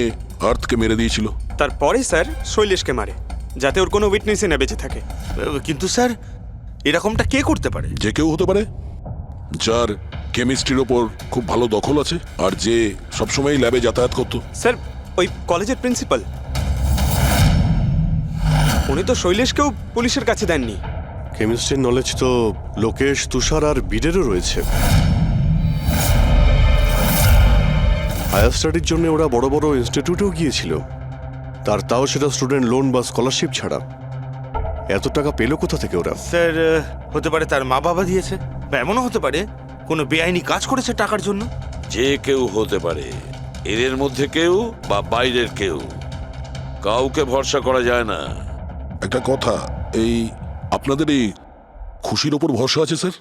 S2: আর্থকে মেরে দিয়েছিল।
S8: তারপরে স্যার শৈলেশকে মারে, যাতে ওর কোনো উইটনেসই না বেঁচে থাকে।
S13: কিন্তু স্যার এরকমটা কে করতে পারে?
S2: যে কেউ হতে পারে, যার কেমিস্ট্রির ওপর খুব ভালো দখল আছে আর যে সবসময় ল্যাবে যাতায়াত করতো।
S8: স্যার ওই কলেজের প্রিন্সিপাল, উনি তো শৈলেশকেও পুলিশের কাছে দেননি।
S9: কেমিস্ট্রির নলেজ তো লোকেশ, তুষার আর বীরেরও রয়েছে। হায়ার স্টাডির জন্য ওরা বড় বড় ইনস্টিটিউটেও গিয়েছিল, তাও সেটা স্টুডেন্ট লোন বা স্কলারশিপ ছাড়া। এত টাকা পেলো কোথা থেকে ওরা?
S13: স্যার হতে পারে তার মা বাবা দিয়েছে, বা এমনও হতে পারে কোনো বেআইনি কাজ করেছে টাকার জন্য।
S14: যে কেউ হতে পারে, এদের মধ্যে কেউ বা বাইরের কেউ, কাউকে ভরসা করা যায় না।
S2: একটা কথা, এই আপনাদের এই খুশির ওপর ভরসা আছে স্যার?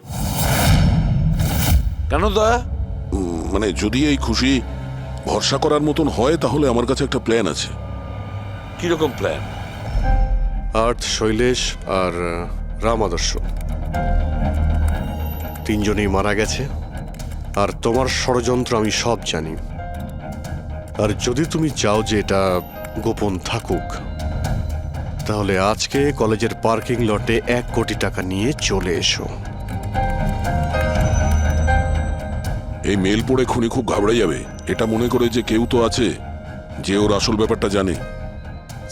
S14: কেন দয়া?
S2: মানে যদি এই খুশি ভরসা করার মতন হয়, তাহলে আমার কাছে একটা প্ল্যান আছে।
S14: কিরকম প্ল্যান?
S9: আর্থ, শৈলেশ আর রাম আদর্শ তিনজনেই মারা গেছে, আর তোমার ষড়যন্ত্র আমি সব জানি। আর যদি তুমি চাও যে এটা গোপন থাকুক, তাহলে আজকে কলেজের পার্কিং লটে 1 কোটি টাকা নিয়ে চলে এসো।
S2: এই মেল পড়ে খুনি খুব ঘাবড়ে যাবে, এটা মনে করে যে কেউ তো আছে যে ওর আসল ব্যাপারটা জানে।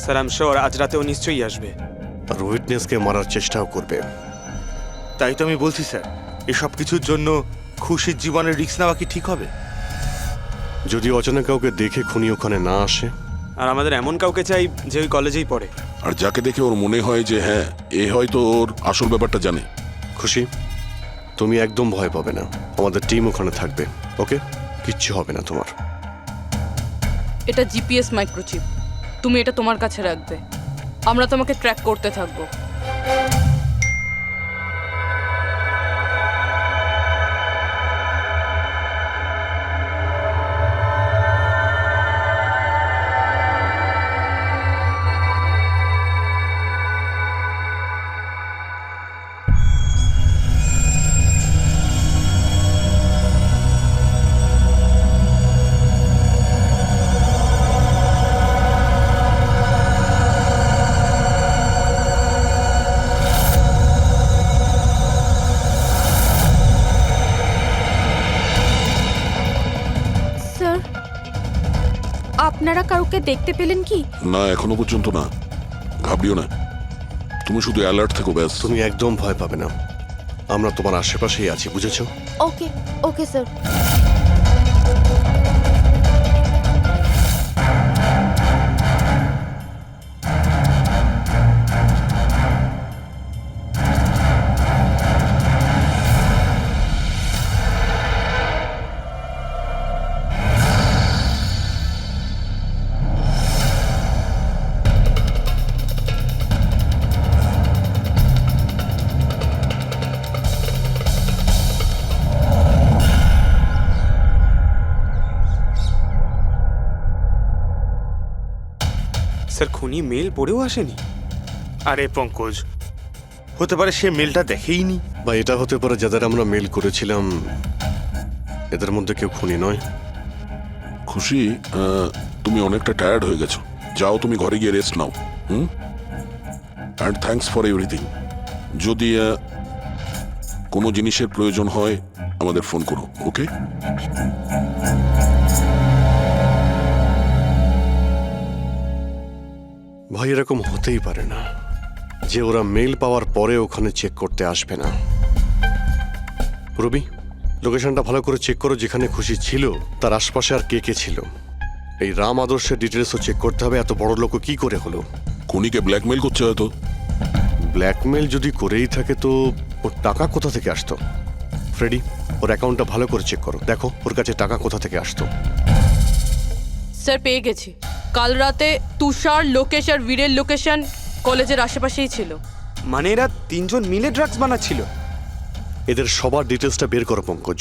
S8: স্যার আই এম শিওর আজ রাতেও নিশ্চয়ই আসবে।
S9: আর উইটনেসকে মারার চেষ্টাও করবে।
S13: তাই তো আমি বলছি স্যার, এসব কিছুর জন্য খুশির জীবনের রিস্ক নেওয়া কি ঠিক হবে?
S9: যদি অচেনা কাউকে দেখে খুনি ওখানে না আসে।
S8: আর আমাদের এমন কাউকে চাই যে ওই কলেজেই পড়ে,
S2: আর যাকে দেখে ওর মনে হয় যে হ্যাঁ, এ হয়তো ওর আসল ব্যাপারটা জানে।
S9: খুশি, তুমি একদম ভয় পাবে না, আমাদের টিম ওখানে থাকবে। ওকে, কিচ্ছু হবে না তোমার।
S10: এটা জিপিএস মাইক্রোচিপ, তুমি এটা তোমার কাছে রাখবে, আমরা তোমাকে ট্র্যাক করতে থাকবো।
S4: আপনারা কাউকে দেখতে পেলেন কি?
S2: না, এখনো পর্যন্ত না। ঘাবড়িও না, তুমি শুধু অ্যালার্ট থেকো ব্যাস।
S9: তুমি একদম ভয় পাবে না, আমরা তোমার আশেপাশেই আছি, বুঝেছো?
S4: ওকে ওকে স্যার।
S13: স্যার খুনি মেল পড়েও আসেনি? আরে পঙ্কজ, হতে পারে সে মেলটা দেখেইনি।
S9: বা এটা হতে পারে যাদের আমরা মেল করেছিলাম এদের মধ্যে কেউ খুনি নয়।
S2: খুশি, তুমি অনেকটা টায়ার্ড হয়ে গেছো, যাও তুমি ঘরে গিয়ে rest now. And thanks for everything. যদি কোনো জিনিসের প্রয়োজন হয় আমাদের ফোন করো, ওকে?
S9: ভাই এরকম হতেই পারে না যে ওরা মেল পাওয়ার পরে ওখানে চেক করতে আসবে না। রবি, লোকেশনটা ভালো করে চেক করো যেখানে খুশি ছিল, তার আশপাশে আর কে কে ছিল। এই রাম আদর্শের ডিটেলসও চেক করতে হবে, এত বড় লোক কি করে হলো।
S2: খুনিকে ব্ল্যাকমেল করছে হয়তো।
S9: ব্ল্যাকমেল যদি করেই থাকে তো ওর টাকা কোথা থেকে আসতো? ফ্রেডি, ওর অ্যাকাউন্টটা ভালো করে চেক করো, দেখো ওর কাছে টাকা কোথা থেকে আসতো।
S10: স্যার পেয়ে গেছি। কাল রাতে তুষার, লোকেশ আর বীরের লোকেশন কলেজের আশেপাশেই ছিল।
S8: মানে এরা তিনজন মিলে ড্রাগস বানাচ্ছিল?
S9: এদের সবার ডিটেলসটা বের করো পঙ্কজ।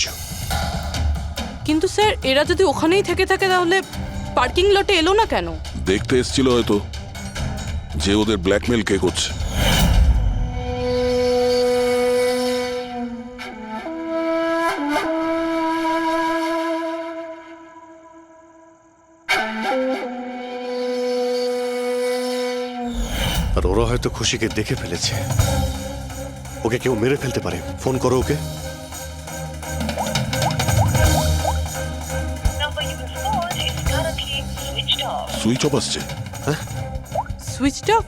S10: কিন্তু স্যার এরা যদি ওখানেই থেকে থাকে তাহলে পার্কিং লটে এলো না কেন?
S2: দেখতে এসেছিল হয়তো যে ওদের ব্ল্যাকমেল কে করছে।
S9: আর ওরা হয়তো খুশিকে দেখে ফেলেছে, ওকে কেউ মেরে ফেলতে পারে। ফোন করো ওকে।
S2: সুইচ অফ আসছে।
S10: Switched off?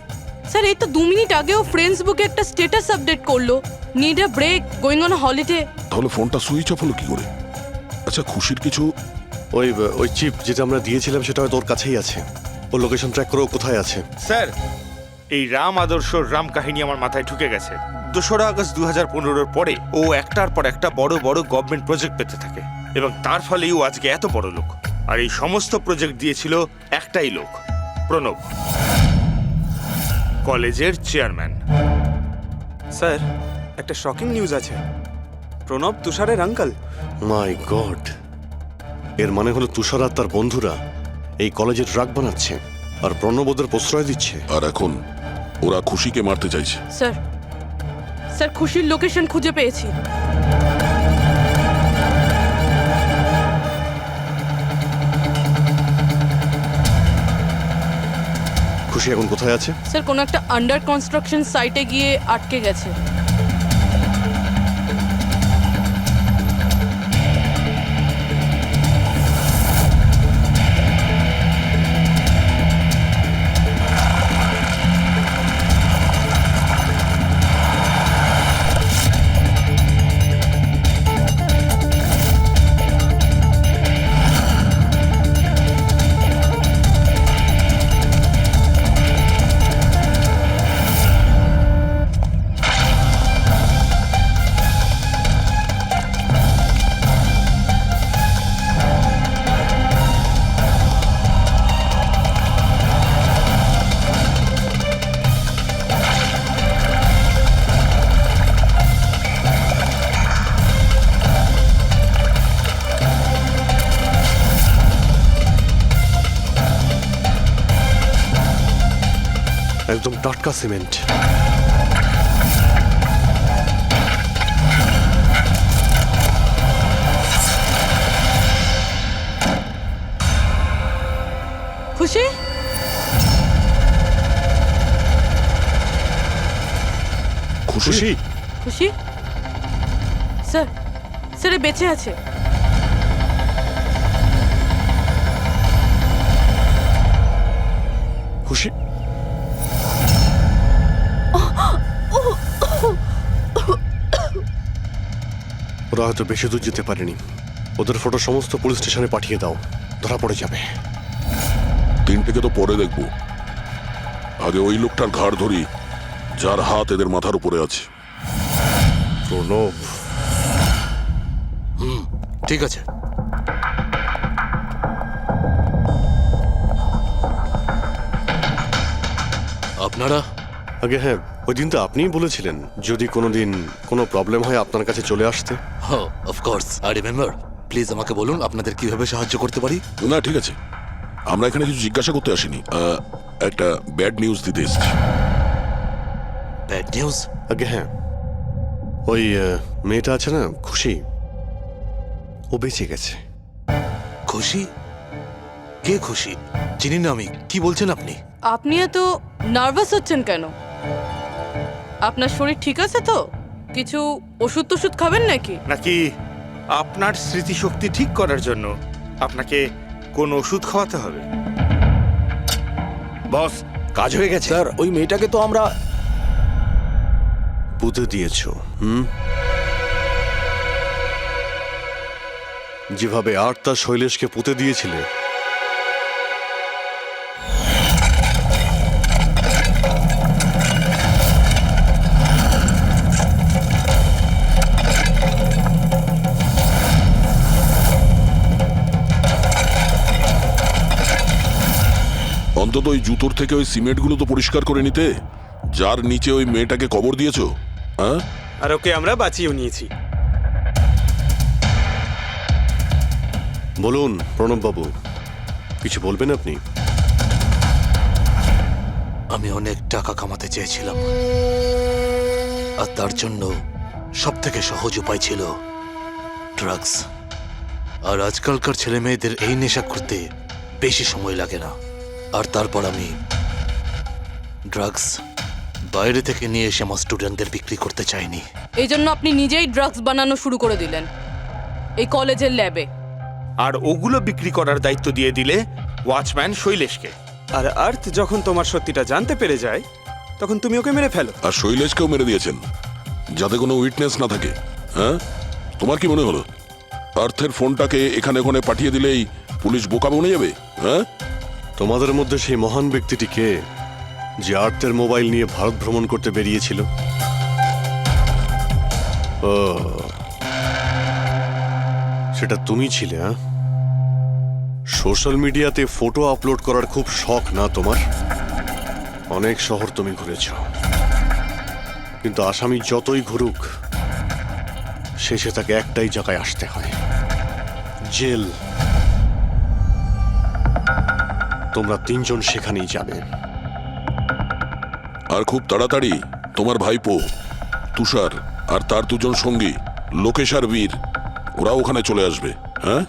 S10: স্যার এই তো 2 মিনিট আগেও ফেসবুকে একটা স্ট্যাটাস আপডেট করলো, need a break, going on holiday.
S2: তাহলে ফোনটা সুইচ অফ হলো কি করে? আচ্ছা, খুশির কিছু
S9: ওই চিপ যেটা আমরা দিয়েছিলাম সেটা হয়তো ওর কাছেই আছে। ও লোকেশন ট্র্যাক করো কোথায় আছে।
S13: স্যার, এই রাম আদর্শ রাম কাহিনী আমার মাথায় ঢুকে গেছে। 2রা আগস্ট 2015-র পরে ও একটার পর একটা বড় বড় গভর্নমেন্ট প্রজেক্ট পেতে থাকে এবং তার ফলেই ও আজকে এত বড় লোক। আর এই সমস্ত প্রজেক্ট দিয়েছিল একটাই লোক, প্রণব, কলেজের চেয়ারম্যান।
S8: স্যার, একটা শকিং নিউজ আছে। প্রণব তুষারের আঙ্কেল।
S9: মাই গড, এর মানে হলো তুষার আর তার বন্ধুরা এই কলেজে ড্রাগ বানাচ্ছে আর প্রণব ওদের প্রশ্রয় দিচ্ছে।
S2: আর এখন ওরা খুশিকে মারতে চাইছে।
S10: স্যার, স্যার খুশির লোকেশন খুঁজে পেয়েছি।
S9: খুশি এখন কোথায় আছে?
S10: স্যার কোনো একটা আন্ডার কনস্ট্রাকশন সাইটে গিয়ে আটকে গেছে।
S9: একদম টাটকা সিমেন্ট।
S10: খুশি?
S2: খুশি?
S10: খুশি? স্যার, স্যার এ বেঁচে আছে।
S9: খুশি? ওরা হয়তো বেশি দূর যেতে পারেনি। ওদের ফটো সমস্ত পুলিশ স্টেশনে পাঠিয়ে দাও, ধরা পড়ে যাবে।
S2: 3টেকে তো পরে দেখবো, আগে ওই লোকটার ঘাড় ধরি যার হাত এদের মাথার উপরে আছে।
S9: প্রণব।
S17: ঠিক আছে। আপনারা
S9: আগে হ্যাঁ, ওই দিন তো আপনিই বলেছিলেন যদি কোনোদিন কোনো প্রবলেম হয় আপনার কাছে চলে আসতে।
S17: হ্যাঁ, অফকোর্স আই রিমেম্বার। প্লিজ আমাকে বলুন আপনাদের কিভাবে সাহায্য করতে পারি।
S2: না ঠিক আছে, আমরা এখানে কিছু জিজ্ঞাসা করতে আসিনি। একটা ব্যাড নিউজ দিতে এসেছি।
S17: Bad news?
S9: আগে হ্যাঁ, ওই মেয়েটা আছে না, খুশি, ও বেঁচে গেছে।
S17: খুশি? কে খুশি? চিনি না আমি। কি বলছেন আপনি?
S10: আপনি এত নার্ভাস হচ্ছেন কেন? আপনার শরীর ঠিক আছে তো? কিছু ওষুধ টষুধ খাবেন নাকি?
S13: নাকি আপনার স্মৃতিশক্তি ঠিক করার জন্য আপনাকে কোন ওষুধ খাওয়াতে হবে? বস, কাজ হয়ে গেছে।
S15: স্যার ওই মেয়েটাকে তো আমরা
S9: পুঁতে দিয়েছ, যেভাবে আর্তা শৈলেশকে পুঁতে দিয়েছিলে।
S2: অন্তত ওই জুতোর থেকে ওই সিমেন্টগুলো তো পরিষ্কার করে নিতে, যার নিচে ওই মেয়েটাকে কবর দিয়েছো। হ্যাঁ,
S8: আর ওকে আমরা বাঁচিয়েও নিয়েছি।
S9: বলুন প্রণব বাবু, কিছু বলবেন আপনি?
S17: আমি অনেক টাকা কামাতে চেয়েছিলাম, আর তার জন্য সব থেকে সহজ উপায় ছিল ড্রাগস। আর আজকালকার ছেলে মেয়েদের এই নেশা করতে বেশি সময় লাগে না। আর তারপর আমি ড্রাগস বাইরে থেকে নিয়ে এসে আমার স্টুডেন্টদের বিক্রি করতে চাইনি।
S10: এই জন্য আপনি নিজেই ড্রাগস বানানো শুরু করে দিলেন এই কলেজের ল্যাবে।
S13: আর ওগুলো বিক্রি করার দায়িত্ব দিয়ে দিলে ওয়াচম্যান শৈলেশকে।
S8: আর আর্থ যখন তোমার সত্যিটা জানতে পেরে যায়, তখন তুমি ওকে মেরে ফেলো।
S2: আর শৈলেশকেও মেরে দিয়েছেন, যাতে কোনো উইটনেস না থাকে। হ্যাঁ, তোমার কি মনে হলো আর্থের ফোনটাকে এখানে ওখানে পাঠিয়ে দিলেই পুলিশ বোকা বনে যাবে? হ্যাঁ,
S9: তোমাদের মধ্যে সেই মহান ব্যক্তিটি কে, যে আর্থের মোবাইল নিয়ে ভারত ভ্রমণ করতে বেরিয়েছিল? ও, সেটা তুমি ছিলে? হ্যাঁ, সোশ্যাল মিডিয়াতে ফটো আপলোড করার খুব শখ না তোমার? অনেক শহর তুমি ঘুরেছ, কিন্তু আসামি যতই ঘুরুক শেষে তাকে একটাই জায়গায় আসতে হয়, জেল। তোমরা তিনজন সেখানেই যাবে।
S2: আর খুব তাড়াতাড়ি তোমার ভাইপো তুষার আর তার দুজন সঙ্গী লোকেশ আর বীর, ওরা ওখানে চলে আসবে। হ্যাঁ,